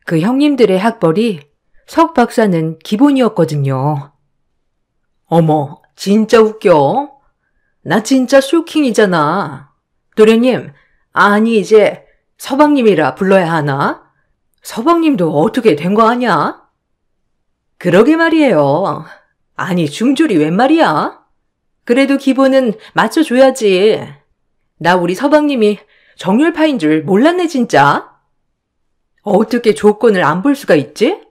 그 형님들의 학벌이 석 박사는 기본이었거든요. 어머, 진짜 웃겨. 나 진짜 쇼킹이잖아. 도련님, 아니 이제 서방님이라 불러야 하나? 서방님도 어떻게 된 거 아냐? 그러게 말이에요. 아니 중졸이 웬 말이야? 그래도 기본은 맞춰줘야지. 나 우리 서방님이 정열파인 줄 몰랐네 진짜. 어떻게 조건을 안 볼 수가 있지?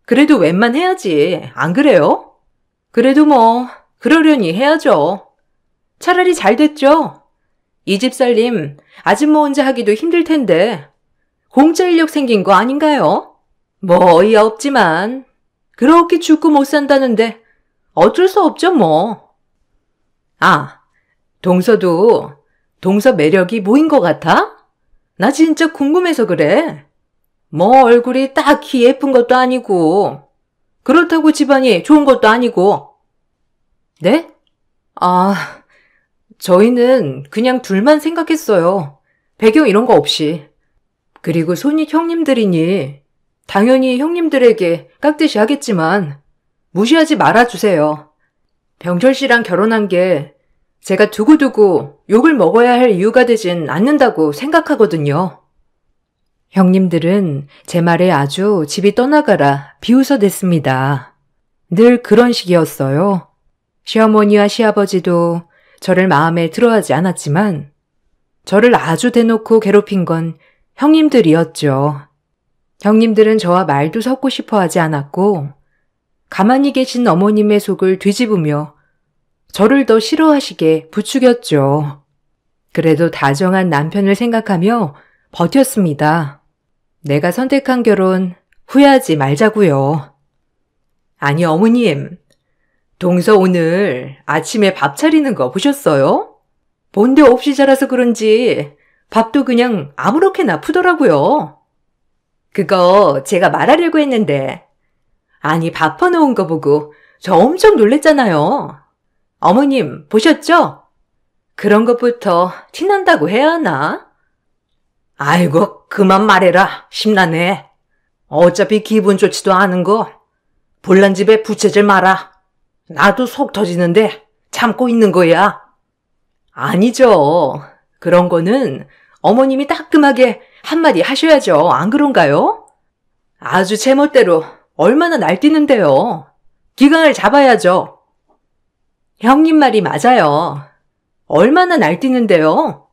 그래도 웬만해야지. 안 그래요? 그래도 뭐 그러려니 해야죠. 차라리 잘 됐죠. 이 집 살림 아줌마 혼자 하기도 힘들 텐데 공짜 인력 생긴 거 아닌가요? 뭐 어이야 없지만 그렇게 죽고 못 산다는데 어쩔 수 없죠 뭐. 아, 동서도 동서 매력이 뭐인 것 같아? 나 진짜 궁금해서 그래. 뭐 얼굴이 딱히 예쁜 것도 아니고 그렇다고 집안이 좋은 것도 아니고. 네? 아, 저희는 그냥 둘만 생각했어요. 배경 이런 거 없이. 그리고 손익 형님들이니 당연히 형님들에게 깍듯이 하겠지만 무시하지 말아주세요. 병철 씨랑 결혼한 게 제가 두고두고 욕을 먹어야 할 이유가 되진 않는다고 생각하거든요. 형님들은 제 말에 아주 집이 떠나가라 비웃어댔습니다. 늘 그런 식이었어요. 시어머니와 시아버지도 저를 마음에 들어하지 않았지만 저를 아주 대놓고 괴롭힌 건 형님들이었죠. 형님들은 저와 말도 섞고 싶어 하지 않았고 가만히 계신 어머님의 속을 뒤집으며 저를 더 싫어하시게 부추겼죠. 그래도 다정한 남편을 생각하며 버텼습니다. 내가 선택한 결혼 후회하지 말자고요. 아니 어머님, 동서 오늘 아침에 밥 차리는 거 보셨어요? 본데 없이 자라서 그런지 밥도 그냥 아무렇게나 푸더라고요. 그거 제가 말하려고 했는데 아니 밥 퍼놓은 거 보고 저 엄청 놀랬잖아요. 어머님 보셨죠? 그런 것부터 티난다고 해야 하나? 아이고 그만 말해라 심란해. 어차피 기분 좋지도 않은 거 볼란 집에 부채질 마라. 나도 속 터지는데 참고 있는 거야. 아니죠. 그런 거는 어머님이 따끔하게 한마디 하셔야죠. 안 그런가요? 아주 제멋대로 얼마나 날뛰는데요. 기강을 잡아야죠. 형님 말이 맞아요. 얼마나 날뛰는데요.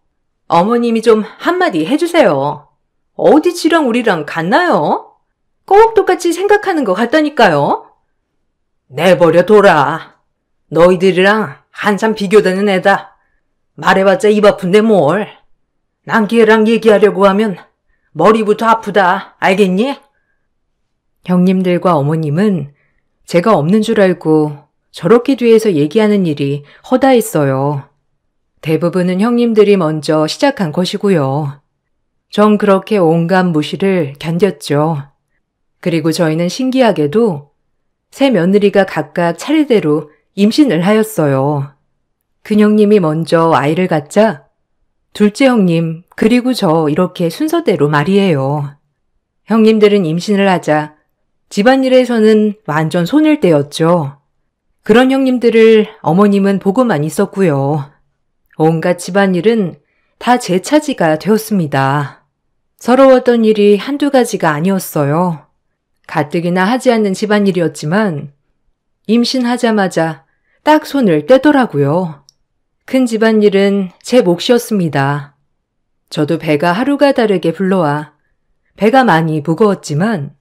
어머님이 좀 한마디 해주세요. 어디 지랑 우리랑 같나요? 꼭 똑같이 생각하는 것 같다니까요. 내버려 둬라. 너희들이랑 한참 비교되는 애다. 말해봤자 입 아픈데 뭘. 난 걔랑 얘기하려고 하면 머리부터 아프다. 알겠니? 형님들과 어머님은 제가 없는 줄 알고 저렇게 뒤에서 얘기하는 일이 허다했어요. 대부분은 형님들이 먼저 시작한 것이고요. 전 그렇게 온갖 무시를 견뎠죠. 그리고 저희는 신기하게도 세 며느리가 각각 차례대로 임신을 하였어요. 큰형님이 먼저 아이를 갖자 둘째 형님 그리고 저 이렇게 순서대로 말이에요. 형님들은 임신을 하자 집안일에서는 완전 손을 떼었죠. 그런 형님들을 어머님은 보고만 있었고요. 온갖 집안일은 다 제 차지가 되었습니다. 서러웠던 일이 한두 가지가 아니었어요. 가뜩이나 하지 않는 집안일이었지만 임신하자마자 딱 손을 떼더라고요. 큰 집안일은 제 몫이었습니다. 저도 배가 하루가 다르게 불러와 배가 많이 무거웠지만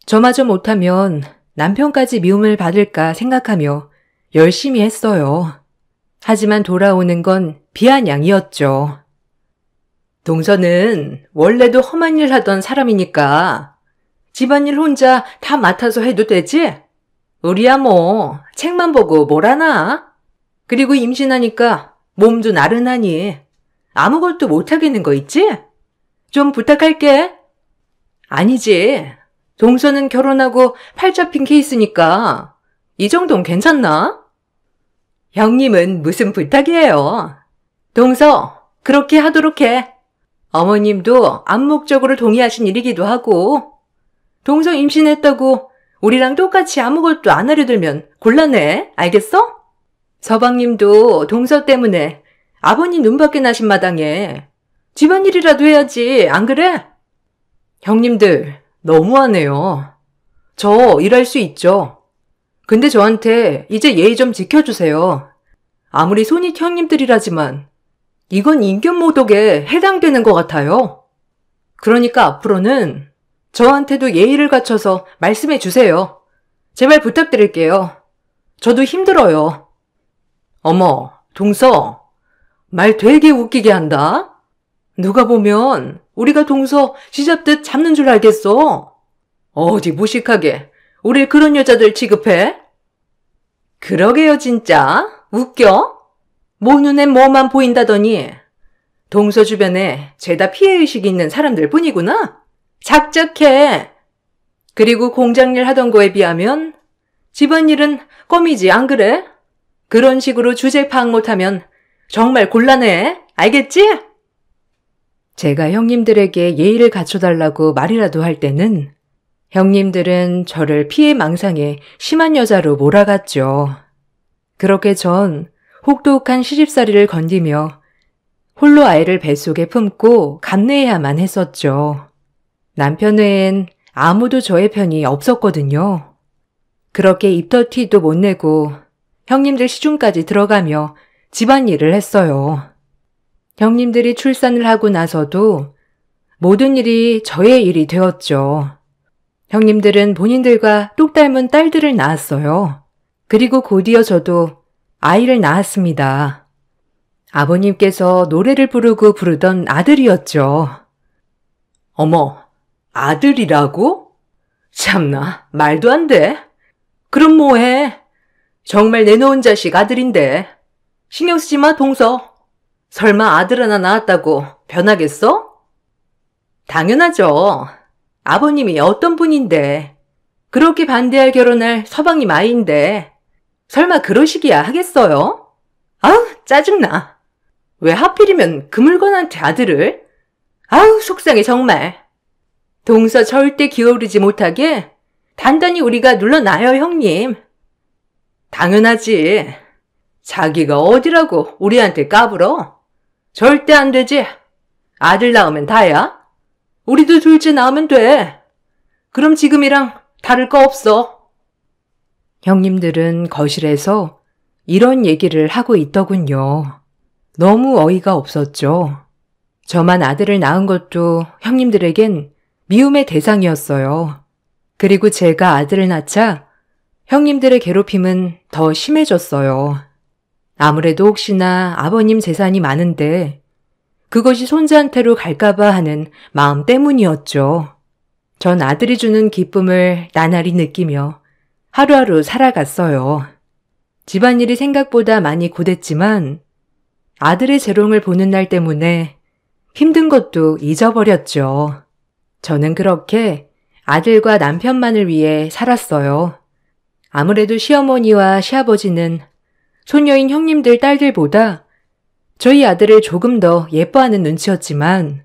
저마저 못하면 남편까지 미움을 받을까 생각하며 열심히 했어요. 하지만 돌아오는 건 비아냥이었죠. 동서는 원래도 험한 일 하던 사람이니까 집안일 혼자 다 맡아서 해도 되지? 우리야 뭐 책만 보고 뭘 하나? 그리고 임신하니까 몸도 나른하니 아무것도 못하겠는 거 있지? 좀 부탁할게. 아니지. 동서는 결혼하고 팔 잡힌 케이스니까 이 정도는 괜찮나? 형님은 무슨 부탁이에요. 동서 그렇게 하도록 해. 어머님도 암묵적으로 동의하신 일이기도 하고 동서 임신했다고 우리랑 똑같이 아무것도 안 하려 들면 곤란해. 알겠어? 서방님도 동서 때문에 아버님 눈밖에 나신 마당에 집안일이라도 해야지, 안 그래? 형님들, 너무하네요. 저 일할 수 있죠. 근데 저한테 이제 예의 좀 지켜주세요. 아무리 손익 형님들이라지만 이건 인격모독에 해당되는 것 같아요. 그러니까 앞으로는 저한테도 예의를 갖춰서 말씀해 주세요. 제발 부탁드릴게요. 저도 힘들어요. 어머, 동서, 말 되게 웃기게 한다. 누가 보면 우리가 동서 쥐잡듯 잡는 줄 알겠어. 어디 무식하게 우릴 그런 여자들 취급해? 그러게요, 진짜. 웃겨? 뭐 눈엔 뭐만 보인다더니 동서 주변에 죄다 피해의식이 있는 사람들 뿐이구나. 작작해. 그리고 공장일 하던 거에 비하면 집안일은 껌이지, 안 그래? 그런 식으로 주제 파악 못하면 정말 곤란해. 알겠지? 제가 형님들에게 예의를 갖춰달라고 말이라도 할 때는 형님들은 저를 피해 망상에 심한 여자로 몰아갔죠. 그렇게 전 혹독한 시집살이를 건디며 홀로 아이를 뱃속에 품고 감내해야만 했었죠. 남편 외엔 아무도 저의 편이 없었거든요. 그렇게 입덧티도 못 내고 형님들 시중까지 들어가며 집안일을 했어요. 형님들이 출산을 하고 나서도 모든 일이 저의 일이 되었죠. 형님들은 본인들과 똑 닮은 딸들을 낳았어요. 그리고 곧이어 저도 아이를 낳았습니다. 아버님께서 노래를 부르던 아들이었죠. 어머, 아들이라고? 참나, 말도 안 돼. 그럼 뭐해? 정말 내놓은 자식 아들인데. 신경 쓰지 마, 동서. 설마 아들 하나 낳았다고 변하겠어? 당연하죠. 아버님이 어떤 분인데. 그렇게 반대할 결혼할 서방님 아이인데. 설마 그러시기야 하겠어요? 아우, 짜증나. 왜 하필이면 그 물건한테 아들을? 아우, 속상해 정말. 동서 절대 기어오르지 못하게 단단히 우리가 눌러놔요, 형님. 당연하지. 자기가 어디라고 우리한테 까불어? 절대 안 되지. 아들 낳으면 다야. 우리도 둘째 낳으면 돼. 그럼 지금이랑 다를 거 없어. 형님들은 거실에서 이런 얘기를 하고 있더군요. 너무 어이가 없었죠. 저만 아들을 낳은 것도 형님들에겐 미움의 대상이었어요. 그리고 제가 아들을 낳자 형님들의 괴롭힘은 더 심해졌어요. 아무래도 혹시나 아버님 재산이 많은데 그것이 손자한테로 갈까봐 하는 마음 때문이었죠. 전 아들이 주는 기쁨을 나날이 느끼며 하루하루 살아갔어요. 집안일이 생각보다 많이 고됐지만 아들의 재롱을 보는 날 때문에 힘든 것도 잊어버렸죠. 저는 그렇게 아들과 남편만을 위해 살았어요. 아무래도 시어머니와 시아버지는 소녀인 형님들 딸들보다 저희 아들을 조금 더 예뻐하는 눈치였지만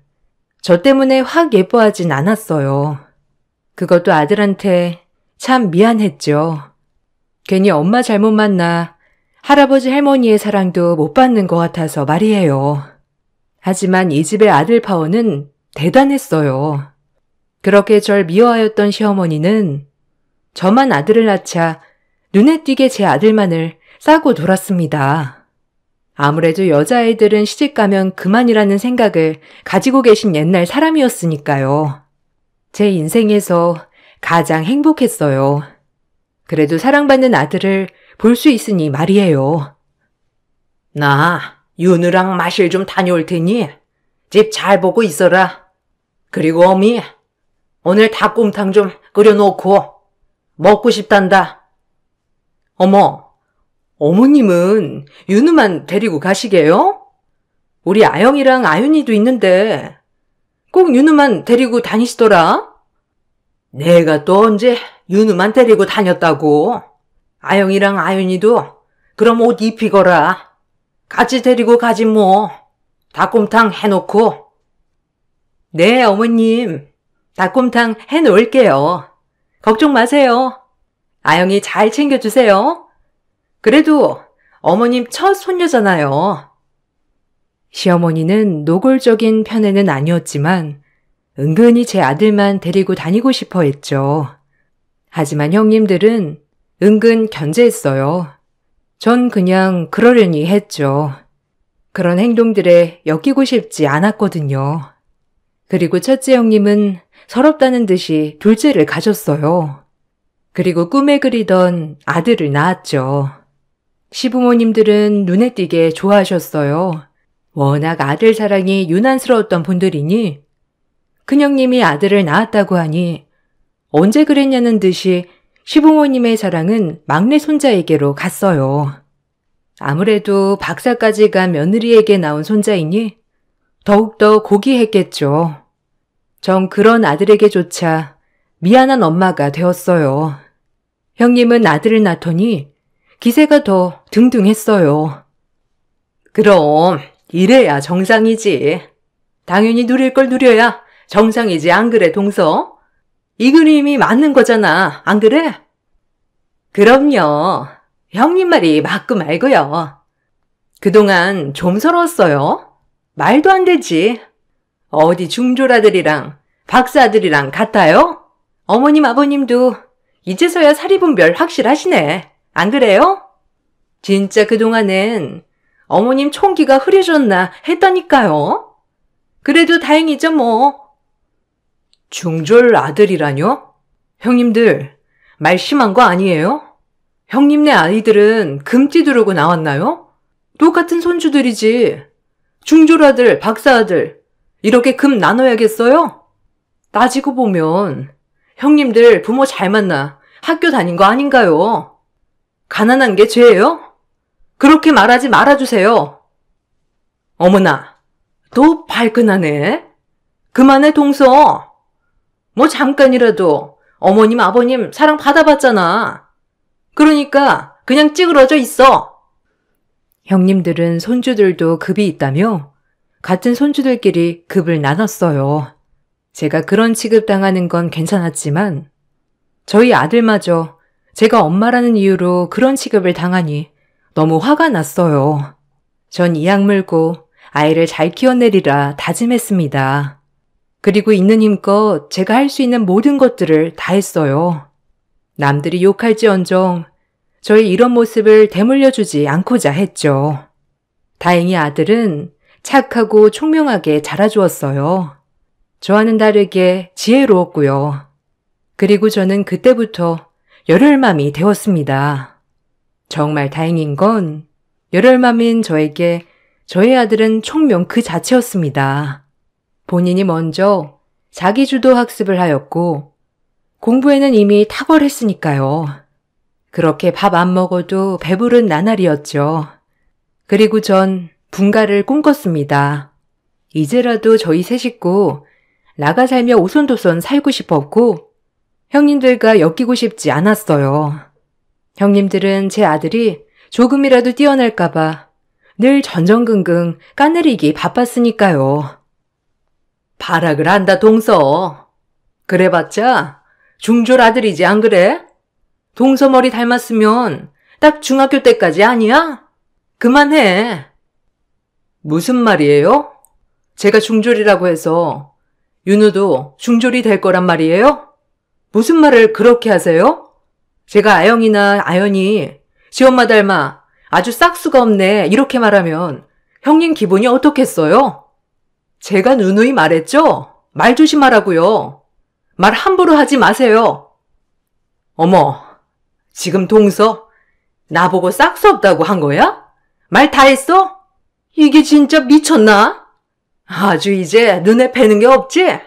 저 때문에 확 예뻐하진 않았어요. 그것도 아들한테 참 미안했죠. 괜히 엄마 잘못 만나 할아버지 할머니의 사랑도 못 받는 것 같아서 말이에요. 하지만 이 집의 아들 파워는 대단했어요. 그렇게 절 미워하였던 시어머니는 저만 아들을 낳자 눈에 띄게 제 아들만을 싸고 돌았습니다. 아무래도 여자아이들은 시집가면 그만이라는 생각을 가지고 계신 옛날 사람이었으니까요. 제 인생에서 가장 행복했어요. 그래도 사랑받는 아들을 볼 수 있으니 말이에요. 나 윤우랑 마실 좀 다녀올 테니 집 잘 보고 있어라. 그리고 어미, 오늘 닭곰탕 좀 끓여놓고 먹고 싶단다. 어머, 어머님은 윤우만 데리고 가시게요? 우리 아영이랑 아윤이도 있는데 꼭 윤우만 데리고 다니시더라? 내가 또 언제 윤우만 데리고 다녔다고? 아영이랑 아윤이도 그럼 옷 입히거라. 같이 데리고 가지 뭐. 닭곰탕 해놓고. 네, 어머님. 닭곰탕 해놓을게요. 걱정 마세요. 아영이 잘 챙겨주세요. 그래도 어머님 첫 손녀잖아요. 시어머니는 노골적인 편에는 아니었지만 은근히 제 아들만 데리고 다니고 싶어 했죠. 하지만 형님들은 은근 견제했어요. 전 그냥 그러려니 했죠. 그런 행동들에 엮이고 싶지 않았거든요. 그리고 첫째 형님은 서럽다는 듯이 둘째를 가졌어요. 그리고 꿈에 그리던 아들을 낳았죠. 시부모님들은 눈에 띄게 좋아하셨어요. 워낙 아들 사랑이 유난스러웠던 분들이니 큰형님이 아들을 낳았다고 하니 언제 그랬냐는 듯이 시부모님의 사랑은 막내 손자에게로 갔어요. 아무래도 박사까지 간 며느리에게 나온 손자이니 더욱더 고귀했겠죠. 전 그런 아들에게조차 미안한 엄마가 되었어요. 형님은 아들을 낳더니 기세가 더 등등했어요. 그럼 이래야 정상이지. 당연히 누릴 걸 누려야 정상이지, 안 그래, 동서? 이 그림이 맞는 거잖아, 안 그래? 그럼요. 형님 말이 맞고 말고요. 그동안 좀 서러웠어요. 말도 안 되지. 어디 중졸아들이랑 박사아들이랑 같아요? 어머님 아버님도 이제서야 사리분별 확실하시네. 안 그래요? 진짜 그동안엔 어머님 총기가 흐려졌나 했다니까요. 그래도 다행이죠 뭐. 중졸 아들이라뇨? 형님들 말 심한 거 아니에요? 형님네 아이들은 금띠 두르고 나왔나요? 똑같은 손주들이지. 중졸 아들, 박사 아들 이렇게 금 나눠야겠어요? 따지고 보면 형님들 부모 잘 만나 학교 다닌 거 아닌가요? 가난한 게 죄예요? 그렇게 말하지 말아주세요. 어머나, 또 발끈하네. 그만해, 동서. 뭐 잠깐이라도 어머님, 아버님 사랑 받아봤잖아. 그러니까 그냥 찌그러져 있어. 형님들은 손주들도 급이 있다며 같은 손주들끼리 급을 나눴어요. 제가 그런 취급당하는 건 괜찮았지만 저희 아들마저 제가 엄마라는 이유로 그런 취급을 당하니 너무 화가 났어요. 전 이 약 물고 아이를 잘 키워내리라 다짐했습니다. 그리고 있는 힘껏 제가 할 수 있는 모든 것들을 다 했어요. 남들이 욕할지언정 저의 이런 모습을 대물려주지 않고자 했죠. 다행히 아들은 착하고 총명하게 자라주었어요. 저와는 다르게 지혜로웠고요. 그리고 저는 그때부터 열혈맘이 되었습니다. 정말 다행인 건 열혈맘인 저에게 저의 아들은 총명 그 자체였습니다. 본인이 먼저 자기주도 학습을 하였고 공부에는 이미 탁월했으니까요. 그렇게 밥 안 먹어도 배부른 나날이었죠. 그리고 전 분가를 꿈꿨습니다. 이제라도 저희 세 식구 나가 살며 오손도손 살고 싶었고 형님들과 엮이고 싶지 않았어요. 형님들은 제 아들이 조금이라도 뛰어날까봐 늘 전전긍긍 까내리기 바빴으니까요. 발악을 한다, 동서. 그래봤자 중졸 아들이지, 안 그래? 동서 머리 닮았으면 딱 중학교 때까지 아니야? 그만해. 무슨 말이에요? 제가 중졸이라고 해서 윤우도 중졸이 될 거란 말이에요? 무슨 말을 그렇게 하세요? 제가 아영이나 아연이 지 엄마 닮아 아주 싹수가 없네 이렇게 말하면 형님 기분이 어떻겠어요? 제가 누누이 말했죠? 말 조심하라고요. 말 함부로 하지 마세요. 어머, 지금 동서 나보고 싹수 없다고 한 거야? 말 다 했어? 이게 진짜 미쳤나? 아주 이제 눈에 뵈는 게 없지?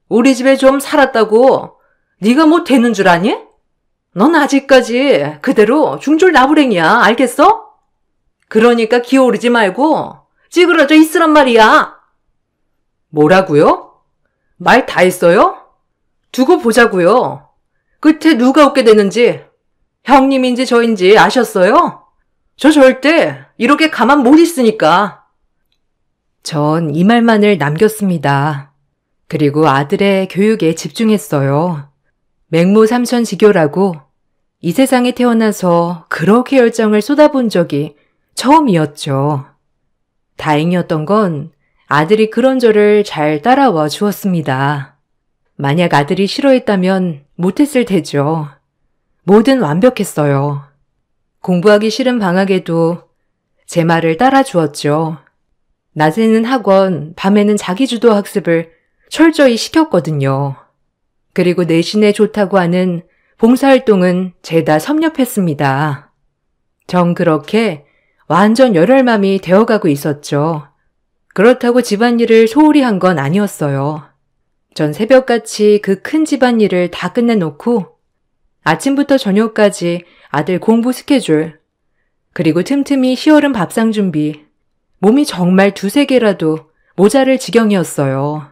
우리 집에 좀 살았다고 네가 뭐 되는 줄 아니? 넌 아직까지 그대로 중졸 나부랭이야, 알겠어? 그러니까 기어오르지 말고 찌그러져 있으란 말이야. 뭐라고요? 말 다 했어요? 두고 보자고요. 끝에 누가 웃게 되는지 형님인지 저인지 아셨어요? 저 절대 이렇게 가만 못 있으니까. 전 이 말만을 남겼습니다. 그리고 아들의 교육에 집중했어요. 맹모삼천지교라고 이 세상에 태어나서 그렇게 열정을 쏟아본 적이 처음이었죠. 다행이었던 건 아들이 그런 저를 잘 따라와 주었습니다. 만약 아들이 싫어했다면 못했을 테죠. 뭐든 완벽했어요. 공부하기 싫은 방학에도 제 말을 따라 주었죠. 낮에는 학원, 밤에는 자기주도 학습을 철저히 시켰거든요. 그리고 내신에 좋다고 하는 봉사활동은 죄다 섭렵했습니다. 전 그렇게 완전 열혈맘이 되어가고 있었죠. 그렇다고 집안일을 소홀히 한 건 아니었어요. 전 새벽같이 그 큰 집안일을 다 끝내놓고 아침부터 저녁까지 아들 공부 스케줄, 그리고 틈틈이 희어른 밥상 준비, 몸이 정말 두세 개라도 모자랄 지경이었어요.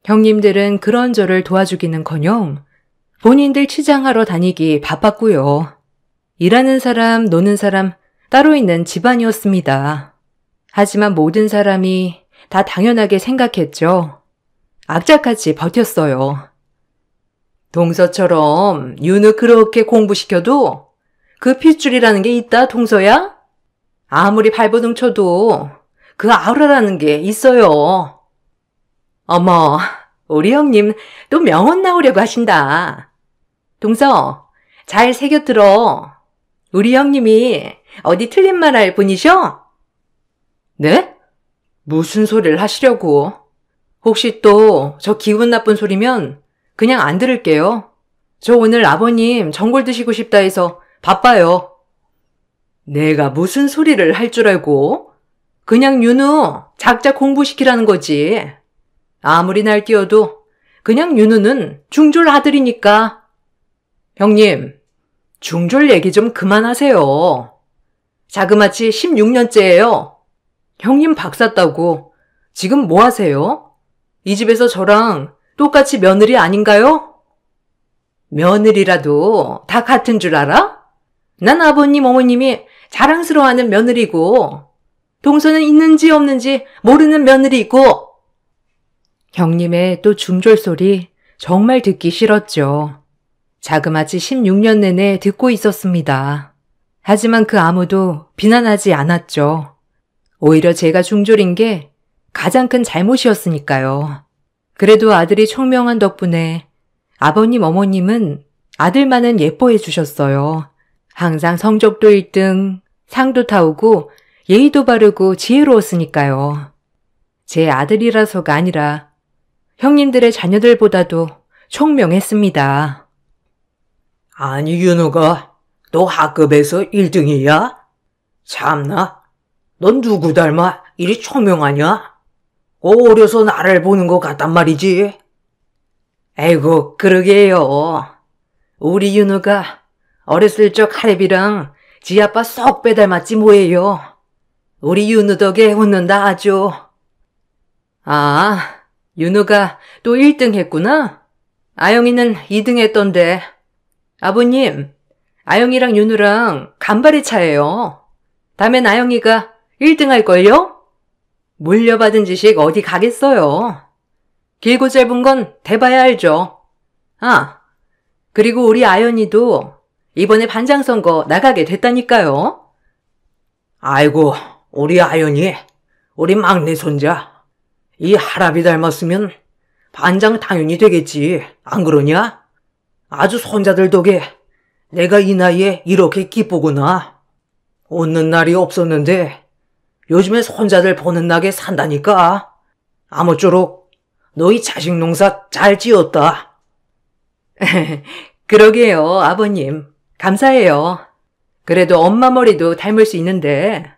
형님들은 그런 저를 도와주기는커녕 본인들 치장하러 다니기 바빴고요. 일하는 사람, 노는 사람 따로 있는 집안이었습니다. 하지만 모든 사람이 다 당연하게 생각했죠. 악착같이 버텼어요. 동서처럼 윤우 그렇게 공부시켜도 그 핏줄이라는 게 있다, 동서야? 아무리 발버둥 쳐도 그 아우라라는 게 있어요. 어머, 우리 형님 또 명언 나오려고 하신다. 동서, 잘 새겨 들어. 우리 형님이 어디 틀린 말 할 분이셔? 네? 무슨 소리를 하시려고? 혹시 또 저 기분 나쁜 소리면 그냥 안 들을게요. 저 오늘 아버님 전골 드시고 싶다 해서 바빠요. 내가 무슨 소리를 할 줄 알고? 그냥 윤우 작작 공부시키라는 거지. 아무리 날뛰어도 그냥 윤우는 중졸 아들이니까. 형님, 중졸 얘기 좀 그만하세요. 자그마치 16년째예요. 형님 박사 따고 지금 뭐 하세요? 이 집에서 저랑 똑같이 며느리 아닌가요? 며느리라도 다 같은 줄 알아? 난 아버님, 어머님이 자랑스러워하는 며느리고 동서는 있는지 없는지 모르는 며느리고. 형님의 또 중졸 소리 정말 듣기 싫었죠. 자그마치 16년 내내 듣고 있었습니다. 하지만 그 아무도 비난하지 않았죠. 오히려 제가 중졸인 게 가장 큰 잘못이었으니까요. 그래도 아들이 총명한 덕분에 아버님, 어머님은 아들만은 예뻐해 주셨어요. 항상 성적도 1등, 상도 타오고 예의도 바르고 지혜로웠으니까요. 제 아들이라서가 아니라 형님들의 자녀들보다도 총명했습니다. 아니, 윤우가 너 학급에서 1등이야? 참나, 넌 누구 닮아 이리 총명하냐? 어려서 나를 보는 것 같단 말이지. 에이구, 그러게요. 우리 윤우가 어렸을 적 하랩이랑 지 아빠 쏙 빼닮았지 뭐예요. 우리 윤우 덕에 웃는다 아주. 아, 윤우가 또 1등 했구나? 아영이는 2등 했던데. 아버님, 아영이랑 윤우랑 간발의 차예요. 다음엔 아영이가 1등 할걸요? 물려받은 지식 어디 가겠어요. 길고 짧은 건 대봐야 알죠. 아, 그리고 우리 아연이도 이번에 반장 선거 나가게 됐다니까요. 아이고, 우리 아연이, 우리 막내 손자. 이 할아비 닮았으면 반장 당연히 되겠지. 안 그러냐? 아주 손자들 덕에 내가 이 나이에 이렇게 기쁘구나. 웃는 날이 없었는데 요즘에 손자들 보는 낙에 산다니까. 아무쪼록 너희 자식 농사 잘 지었다. 그러게요, 아버님. 감사해요. 그래도 엄마 머리도 닮을 수 있는데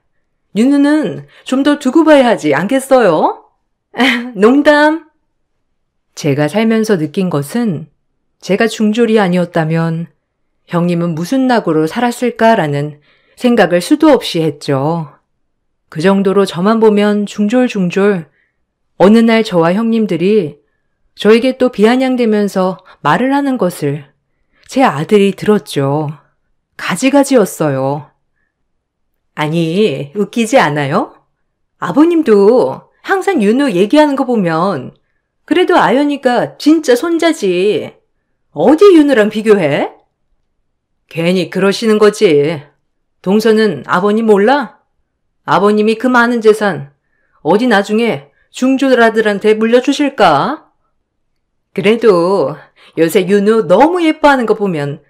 윤우는 좀 더 두고 봐야 하지 않겠어요? 농담. 제가 살면서 느낀 것은 제가 중졸이 아니었다면 형님은 무슨 낙으로 살았을까라는 생각을 수도 없이 했죠. 그 정도로 저만 보면 중졸. 어느 날 저와 형님들이 저에게 또 비아냥대면서 말을 하는 것을 제 아들이 들었죠. 가지가지였어요. 아니, 웃기지 않아요? 아버님도 항상 윤우 얘기하는 거 보면 그래도 아연이가 진짜 손자지. 어디 윤우랑 비교해? 괜히 그러시는 거지. 동서는 아버님 몰라? 아버님이 그 많은 재산 어디 나중에 중조라들한테 물려주실까? 그래도 요새 윤우 너무 예뻐하는 거 보면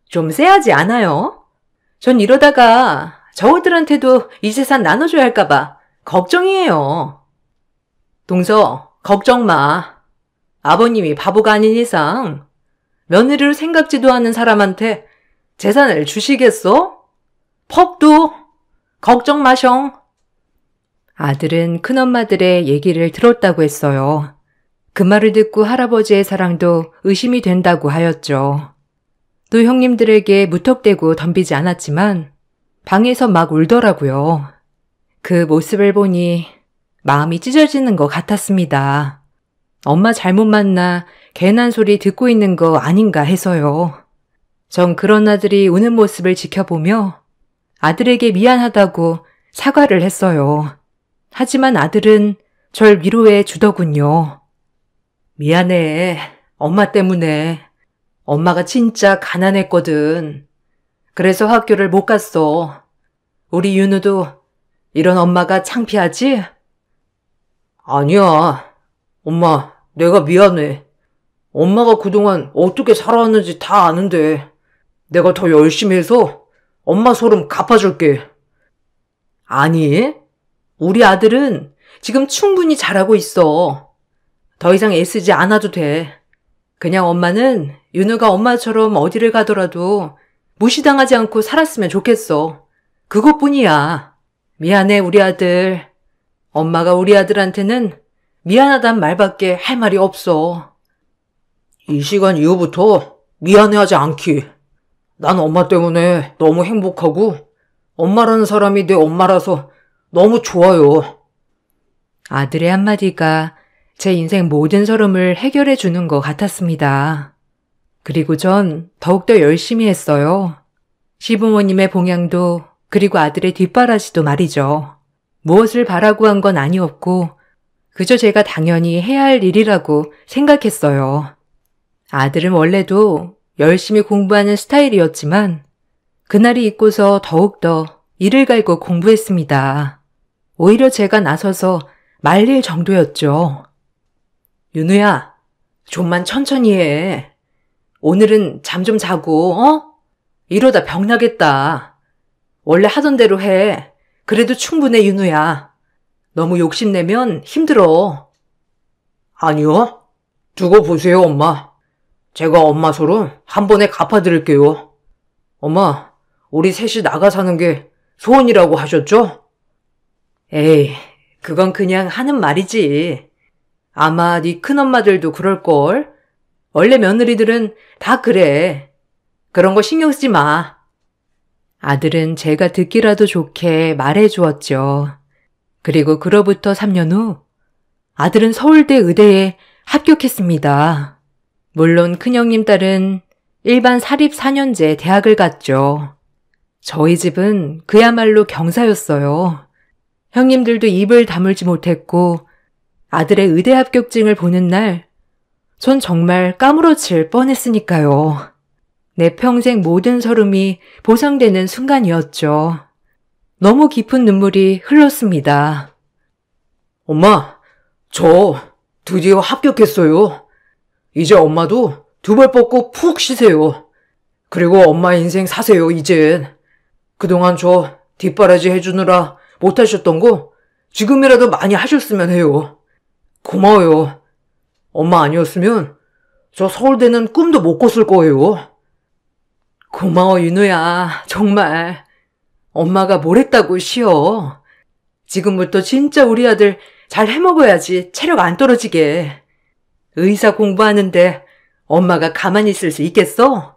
좀 쎄하지 않아요? 전 이러다가 저우들한테도 이 재산 나눠줘야 할까봐 걱정이에요. 동서, 걱정 마. 아버님이 바보가 아닌 이상 며느리로 생각지도 않은 사람한테 재산을 주시겠어? 퍽도 걱정 마셩. 아들은 큰엄마들의 얘기를 들었다고 했어요. 그 말을 듣고 할아버지의 사랑도 의심이 된다고 하였죠. 또 형님들에게 무턱대고 덤비지 않았지만 방에서 막 울더라고요. 그 모습을 보니 마음이 찢어지는 것 같았습니다. 엄마 잘못 만나 괜한 소리 듣고 있는 거 아닌가 해서요. 전 그런 아들이 우는 모습을 지켜보며 아들에게 미안하다고 사과를 했어요. 하지만 아들은 절 위로해 주더군요. 미안해. 엄마 때문에. 엄마가 진짜 가난했거든. 그래서 학교를 못 갔어. 우리 윤우도 이런 엄마가 창피하지? 아니야. 엄마, 내가 미안해. 엄마가 그동안 어떻게 살아왔는지 다 아는데 내가 더 열심히 해서 엄마 소름 갚아줄게. 아니, 우리 아들은 지금 충분히 잘하고 있어. 더 이상 애쓰지 않아도 돼. 그냥 엄마는 윤우가 엄마처럼 어디를 가더라도 무시당하지 않고 살았으면 좋겠어. 그것뿐이야. 미안해, 우리 아들. 엄마가 우리 아들한테는 미안하단 말밖에 할 말이 없어. 이 시간 이후부터 미안해하지 않기. 난 엄마 때문에 너무 행복하고 엄마라는 사람이 내 엄마라서 너무 좋아요. 아들의 한마디가 제 인생 모든 서름을 해결해 주는 것 같았습니다. 그리고 전 더욱더 열심히 했어요. 시부모님의 봉양도 그리고 아들의 뒷바라지도 말이죠. 무엇을 바라고 한 건 아니었고 그저 제가 당연히 해야 할 일이라고 생각했어요. 아들은 원래도 열심히 공부하는 스타일이었지만 그날이 있고서 더욱더 이를 갈고 공부했습니다. 오히려 제가 나서서 말릴 정도였죠. 윤우야, 좀만 천천히 해. 오늘은 잠 좀 자고, 이러다 병 나겠다. 원래 하던 대로 해. 그래도 충분해, 윤우야. 너무 욕심내면 힘들어. 아니요. 두고 보세요, 엄마. 제가 엄마 소름 한 번에 갚아드릴게요. 엄마, 우리 셋이 나가 사는 게 소원이라고 하셨죠? 에이, 그건 그냥 하는 말이지. 아마 네 큰엄마들도 그럴걸. 원래 며느리들은 다 그래. 그런 거 신경 쓰지 마. 아들은 제가 듣기라도 좋게 말해 주었죠. 그리고 그로부터 3년 후 아들은 서울대 의대에 합격했습니다. 물론 큰형님 딸은 일반 사립 4년제 대학을 갔죠. 저희 집은 그야말로 경사였어요. 형님들도 입을 다물지 못했고 아들의 의대 합격증을 보는 날 전 정말 까무러칠 뻔했으니까요. 내 평생 모든 서름이 보상되는 순간이었죠. 너무 깊은 눈물이 흘렀습니다. 엄마, 저 드디어 합격했어요. 이제 엄마도 두 발 뻗고 푹 쉬세요. 그리고 엄마 인생 사세요, 이젠. 그동안 저 뒷바라지 해주느라 못하셨던 거 지금이라도 많이 하셨으면 해요. 고마워요. 엄마 아니었으면 저 서울대는 꿈도 못 꿨을 거예요. 고마워, 윤우야. 정말. 엄마가 뭘 했다고 쉬어. 지금부터 진짜 우리 아들 잘 해먹어야지 체력 안 떨어지게. 의사 공부하는데 엄마가 가만히 있을 수 있겠어?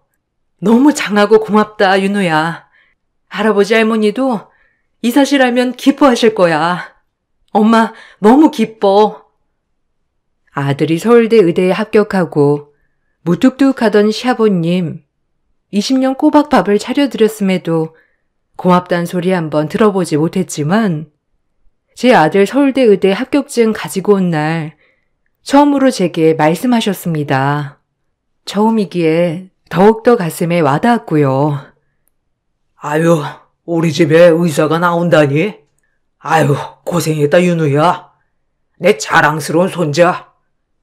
너무 장하고 고맙다, 윤우야. 할아버지 할머니도 이 사실 알면 기뻐하실 거야. 엄마 너무 기뻐. 아들이 서울대 의대에 합격하고 무뚝뚝하던 시아버님 20년 꼬박 밥을 차려드렸음에도 고맙단 소리 한번 들어보지 못했지만 제 아들 서울대 의대 합격증 가지고 온 날 처음으로 제게 말씀하셨습니다. 처음이기에 더욱더 가슴에 와닿았고요. 아유, 우리 집에 의사가 나온다니? 아유, 고생했다, 윤우야. 내 자랑스러운 손자.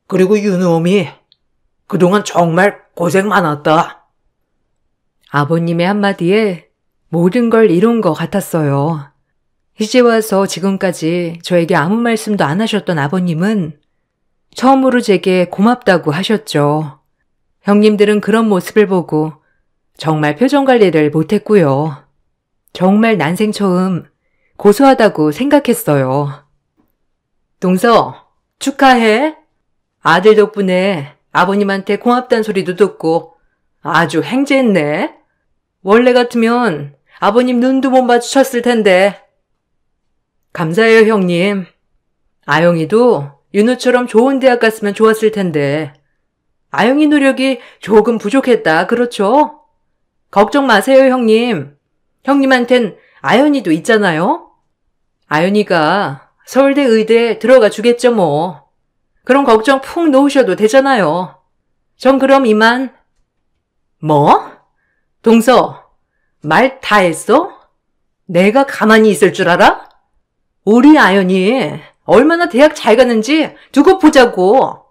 그리고 윤우엄이 그동안 정말 고생 많았다. 아버님의 한마디에 모든 걸 이룬 것 같았어요. 이제 와서 지금까지 저에게 아무 말씀도 안 하셨던 아버님은 처음으로 제게 고맙다고 하셨죠. 형님들은 그런 모습을 보고 정말 표정 관리를 못했고요. 정말 난생 처음 고소하다고 생각했어요. 동서, 축하해. 아들 덕분에 아버님한테 고맙다는 소리도 듣고 아주 행제했네. 원래 같으면 아버님 눈도 못 마주쳤을 텐데. 감사해요, 형님. 아영이도 윤우처럼 좋은 대학 갔으면 좋았을 텐데. 아영이 노력이 조금 부족했다, 그렇죠? 걱정 마세요, 형님. 형님한텐 아연이도 있잖아요. 아연이가 서울대 의대에 들어가 주겠죠, 뭐. 그럼 걱정 푹 놓으셔도 되잖아요. 전 그럼 이만. 뭐? 동서, 말 다 했어? 내가 가만히 있을 줄 알아? 우리 아연이 얼마나 대학 잘 가는지 두고 보자고.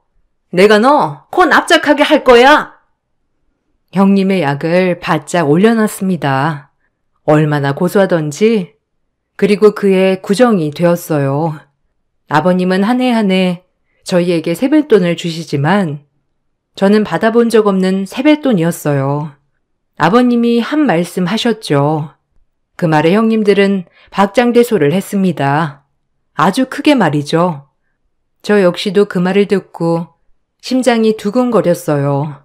내가 너 코 납작하게 할 거야. 형님의 약을 바짝 올려놨습니다. 얼마나 고소하던지. 그리고 그의 구정이 되었어요. 아버님은 한 해 한 해 저희에게 세뱃돈을 주시지만 저는 받아본 적 없는 세뱃돈이었어요. 아버님이 한 말씀 하셨죠. 그 말에 형님들은 박장대소를 했습니다. 아주 크게 말이죠. 저 역시도 그 말을 듣고 심장이 두근거렸어요.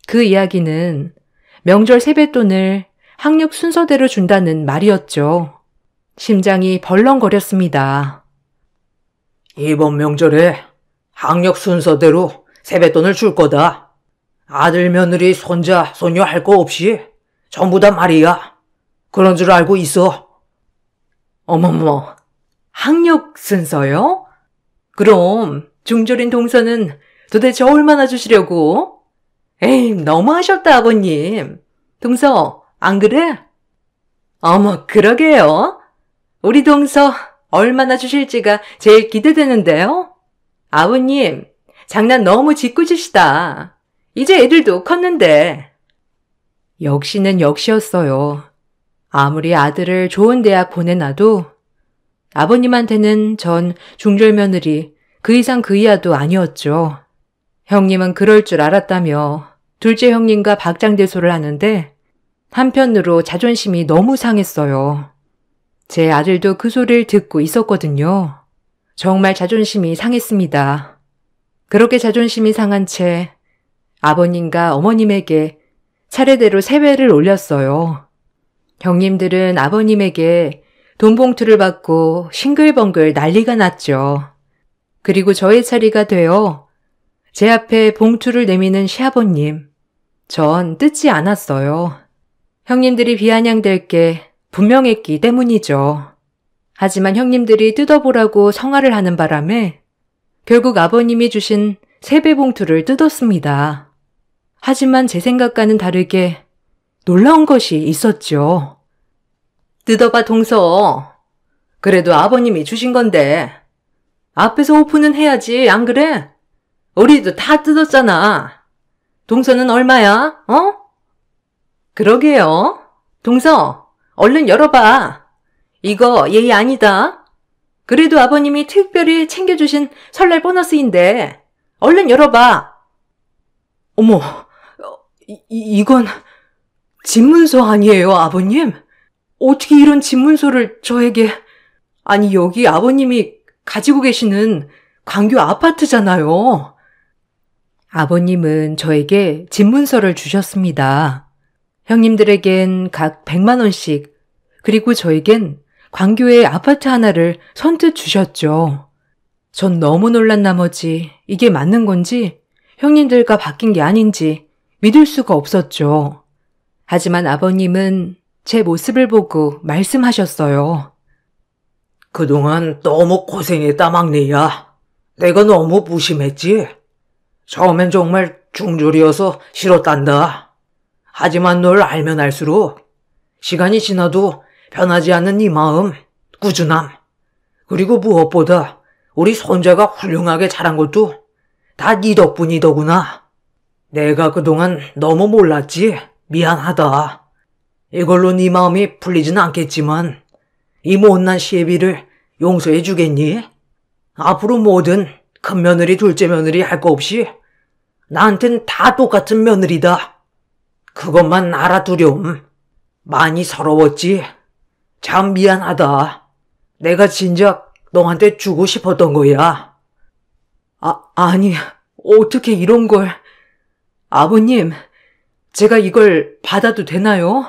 그 이야기는 명절 세뱃돈을 학력 순서대로 준다는 말이었죠. 심장이 벌렁거렸습니다. 이번 명절에 학력 순서대로 세뱃돈을 줄 거다. 아들, 며느리, 손자, 손녀 할 거 없이 전부 다 말이야. 그런 줄 알고 있어. 어머머, 학력 순서요? 그럼 중졸인 동서는 도대체 얼마나 주시려고? 에이, 너무하셨다, 아버님. 동서, 안 그래? 어머, 그러게요. 우리 동서 얼마나 주실지가 제일 기대되는데요. 아버님, 장난 너무 짓궂으시다. 이제 애들도 컸는데. 역시는 역시였어요. 아무리 아들을 좋은 대학 보내놔도 아버님한테는 전 중졸 며느리 그 이상 그 이하도 아니었죠. 형님은 그럴 줄 알았다며 둘째 형님과 박장대소를 하는데 한편으로 자존심이 너무 상했어요. 제 아들도 그 소리를 듣고 있었거든요. 정말 자존심이 상했습니다. 그렇게 자존심이 상한 채 아버님과 어머님에게 차례대로 세배를 올렸어요. 형님들은 아버님에게 돈 봉투를 받고 싱글벙글 난리가 났죠. 그리고 저의 차례가 되어 제 앞에 봉투를 내미는 시아버님. 전 뜯지 않았어요. 형님들이 비아냥될 게 분명했기 때문이죠. 하지만 형님들이 뜯어보라고 성화를 하는 바람에 결국 아버님이 주신 세배 봉투를 뜯었습니다. 하지만 제 생각과는 다르게 놀라운 것이 있었죠. 뜯어봐, 동서. 그래도 아버님이 주신 건데 앞에서 오픈은 해야지, 안 그래? 우리도 다 뜯었잖아. 동서는 얼마야, 어? 그러게요. 동서, 얼른 열어봐. 이거 예의 아니다. 그래도 아버님이 특별히 챙겨주신 설날 보너스인데 얼른 열어봐. 어머, 이건 집문서 아니에요, 아버님? 어떻게 이런 집문서를 저에게... 아니, 여기 아버님이 가지고 계시는 광교 아파트잖아요. 아버님은 저에게 집문서를 주셨습니다. 형님들에겐 각 100만 원씩, 그리고 저에겐 광교의 아파트 하나를 선뜻 주셨죠. 전 너무 놀란 나머지 이게 맞는 건지 형님들과 바뀐 게 아닌지 믿을 수가 없었죠. 하지만 아버님은 제 모습을 보고 말씀하셨어요. 그동안 너무 고생했다, 막내야. 내가 너무 무심했지. 처음엔 정말 중졸이어서 싫었단다. 하지만 널 알면 알수록 시간이 지나도 변하지 않는 네 마음, 꾸준함, 그리고 무엇보다 우리 손자가 훌륭하게 자란 것도 다 네 덕분이더구나. 내가 그동안 너무 몰랐지. 미안하다. 이걸로 네 마음이 풀리진 않겠지만 이 못난 시애비를 용서해 주겠니? 앞으로 뭐든 큰 며느리 둘째 며느리 할 거 없이 나한텐 다 똑같은 며느리다. 그것만 알아두렴. 많이 서러웠지? 참 미안하다. 내가 진작 너한테 주고 싶었던 거야. 아니, 어떻게 이런 걸. 아버님, 제가 이걸 받아도 되나요?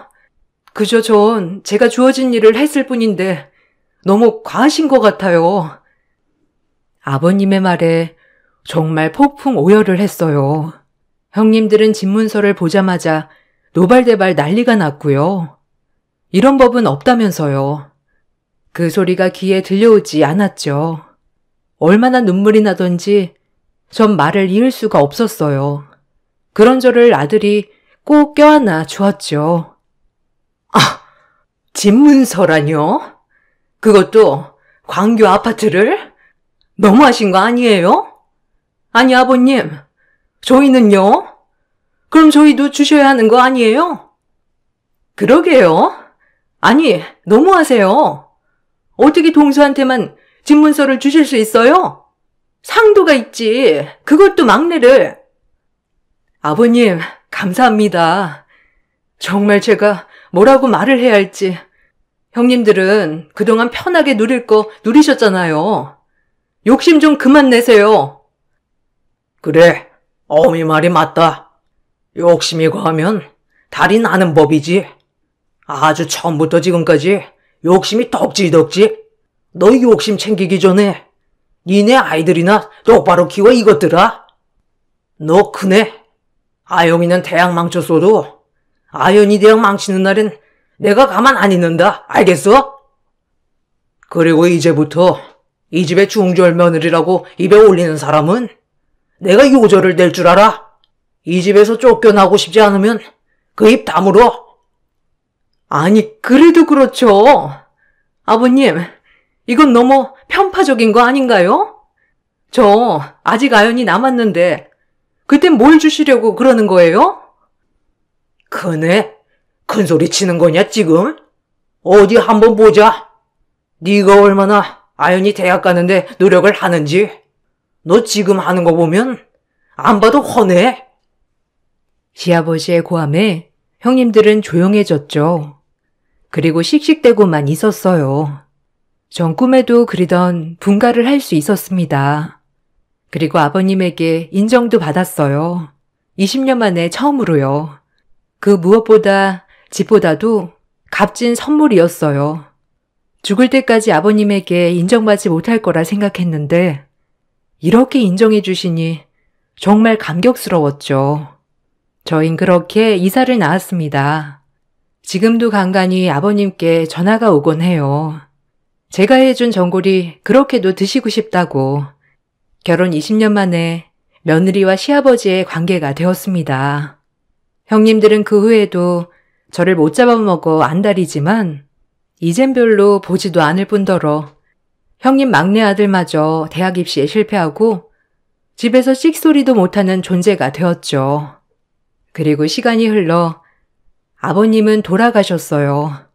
그저 전 제가 주어진 일을 했을 뿐인데 너무 과하신 것 같아요. 아버님의 말에 정말 폭풍 오열을 했어요. 형님들은 집문서를 보자마자 노발대발 난리가 났고요. 이런 법은 없다면서요. 그 소리가 귀에 들려오지 않았죠. 얼마나 눈물이 나던지 전 말을 이을 수가 없었어요. 그런 저를 아들이 꼭 껴안아 주었죠. 집문서라뇨? 그것도 광교 아파트를? 너무하신 거 아니에요? 아니 아버님, 저희는요? 그럼 저희도 주셔야 하는 거 아니에요? 그러게요. 아니, 너무하세요. 어떻게 동서한테만 집문서를 주실 수 있어요? 상도가 있지. 그것도 막내를. 아버님, 감사합니다. 정말 제가 뭐라고 말을 해야 할지. 형님들은 그동안 편하게 누릴 거 누리셨잖아요. 욕심 좀 그만 내세요. 그래, 어미 말이 맞다. 욕심이 과하면 달이 나는 법이지. 아주 처음부터 지금까지 욕심이 덕지덕지. 너 욕심 챙기기 전에 니네 아이들이나 똑바로 키워 이것들아. 너 크네. 아영이는 대학 망쳤어도 아연이 대학 망치는 날엔 내가 가만 안 있는다. 알겠어? 그리고 이제부터 이 집의 중졸 며느리라고 입에 올리는 사람은 내가 요절을 낼 줄 알아. 이 집에서 쫓겨나고 싶지 않으면 그 입 다물어. 아니, 그래도 그렇죠. 아버님, 이건 너무 편파적인 거 아닌가요? 저 아직 아연이 남았는데 그땐 뭘 주시려고 그러는 거예요? 크네? 큰 소리 치는 거냐 지금? 어디 한번 보자. 네가 얼마나 아연이 대학 가는데 노력을 하는지. 너 지금 하는 거 보면 안 봐도 훤해. 시아버지의 고함에 형님들은 조용해졌죠. 그리고 씩씩대고만 있었어요. 전 꿈에도 그리던 분가를 할 수 있었습니다. 그리고 아버님에게 인정도 받았어요. 20년 만에 처음으로요. 그 무엇보다 집보다도 값진 선물이었어요. 죽을 때까지 아버님에게 인정받지 못할 거라 생각했는데 이렇게 인정해 주시니 정말 감격스러웠죠. 저흰 그렇게 이사를 나왔습니다. 지금도 간간히 아버님께 전화가 오곤 해요. 제가 해준 전골이 그렇게도 드시고 싶다고. 결혼 20년 만에 며느리와 시아버지의 관계가 되었습니다. 형님들은 그 후에도 저를 못 잡아먹어 안달이지만 이젠 별로 보지도 않을 뿐더러 형님 막내 아들마저 대학 입시에 실패하고 집에서 씩소리도 못하는 존재가 되었죠. 그리고 시간이 흘러 아버님은 돌아가셨어요.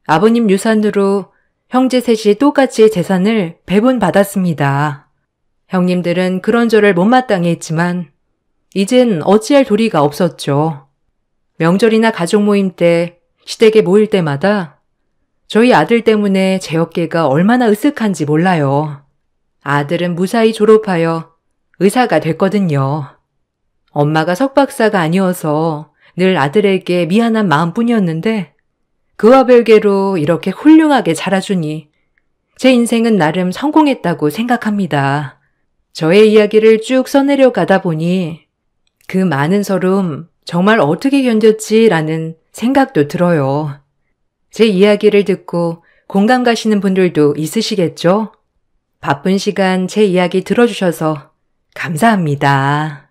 아버님 유산으로 형제 셋이 똑같이 재산을 배분받았습니다. 형님들은 그런 저를 못마땅해 했지만 이젠 어찌할 도리가 없었죠. 명절이나 가족 모임 때 시댁에 모일 때마다 저희 아들 때문에 제 어깨가 얼마나 으쓱한지 몰라요. 아들은 무사히 졸업하여 의사가 됐거든요. 엄마가 석박사가 아니어서 늘 아들에게 미안한 마음뿐이었는데 그와 별개로 이렇게 훌륭하게 자라주니 제 인생은 나름 성공했다고 생각합니다. 저의 이야기를 쭉 써내려 가다 보니 그 많은 서름 정말 어떻게 견뎠지라는 생각도 들어요. 제 이야기를 듣고 공감 가시는 분들도 있으시겠죠? 바쁜 시간 제 이야기 들어주셔서 감사합니다.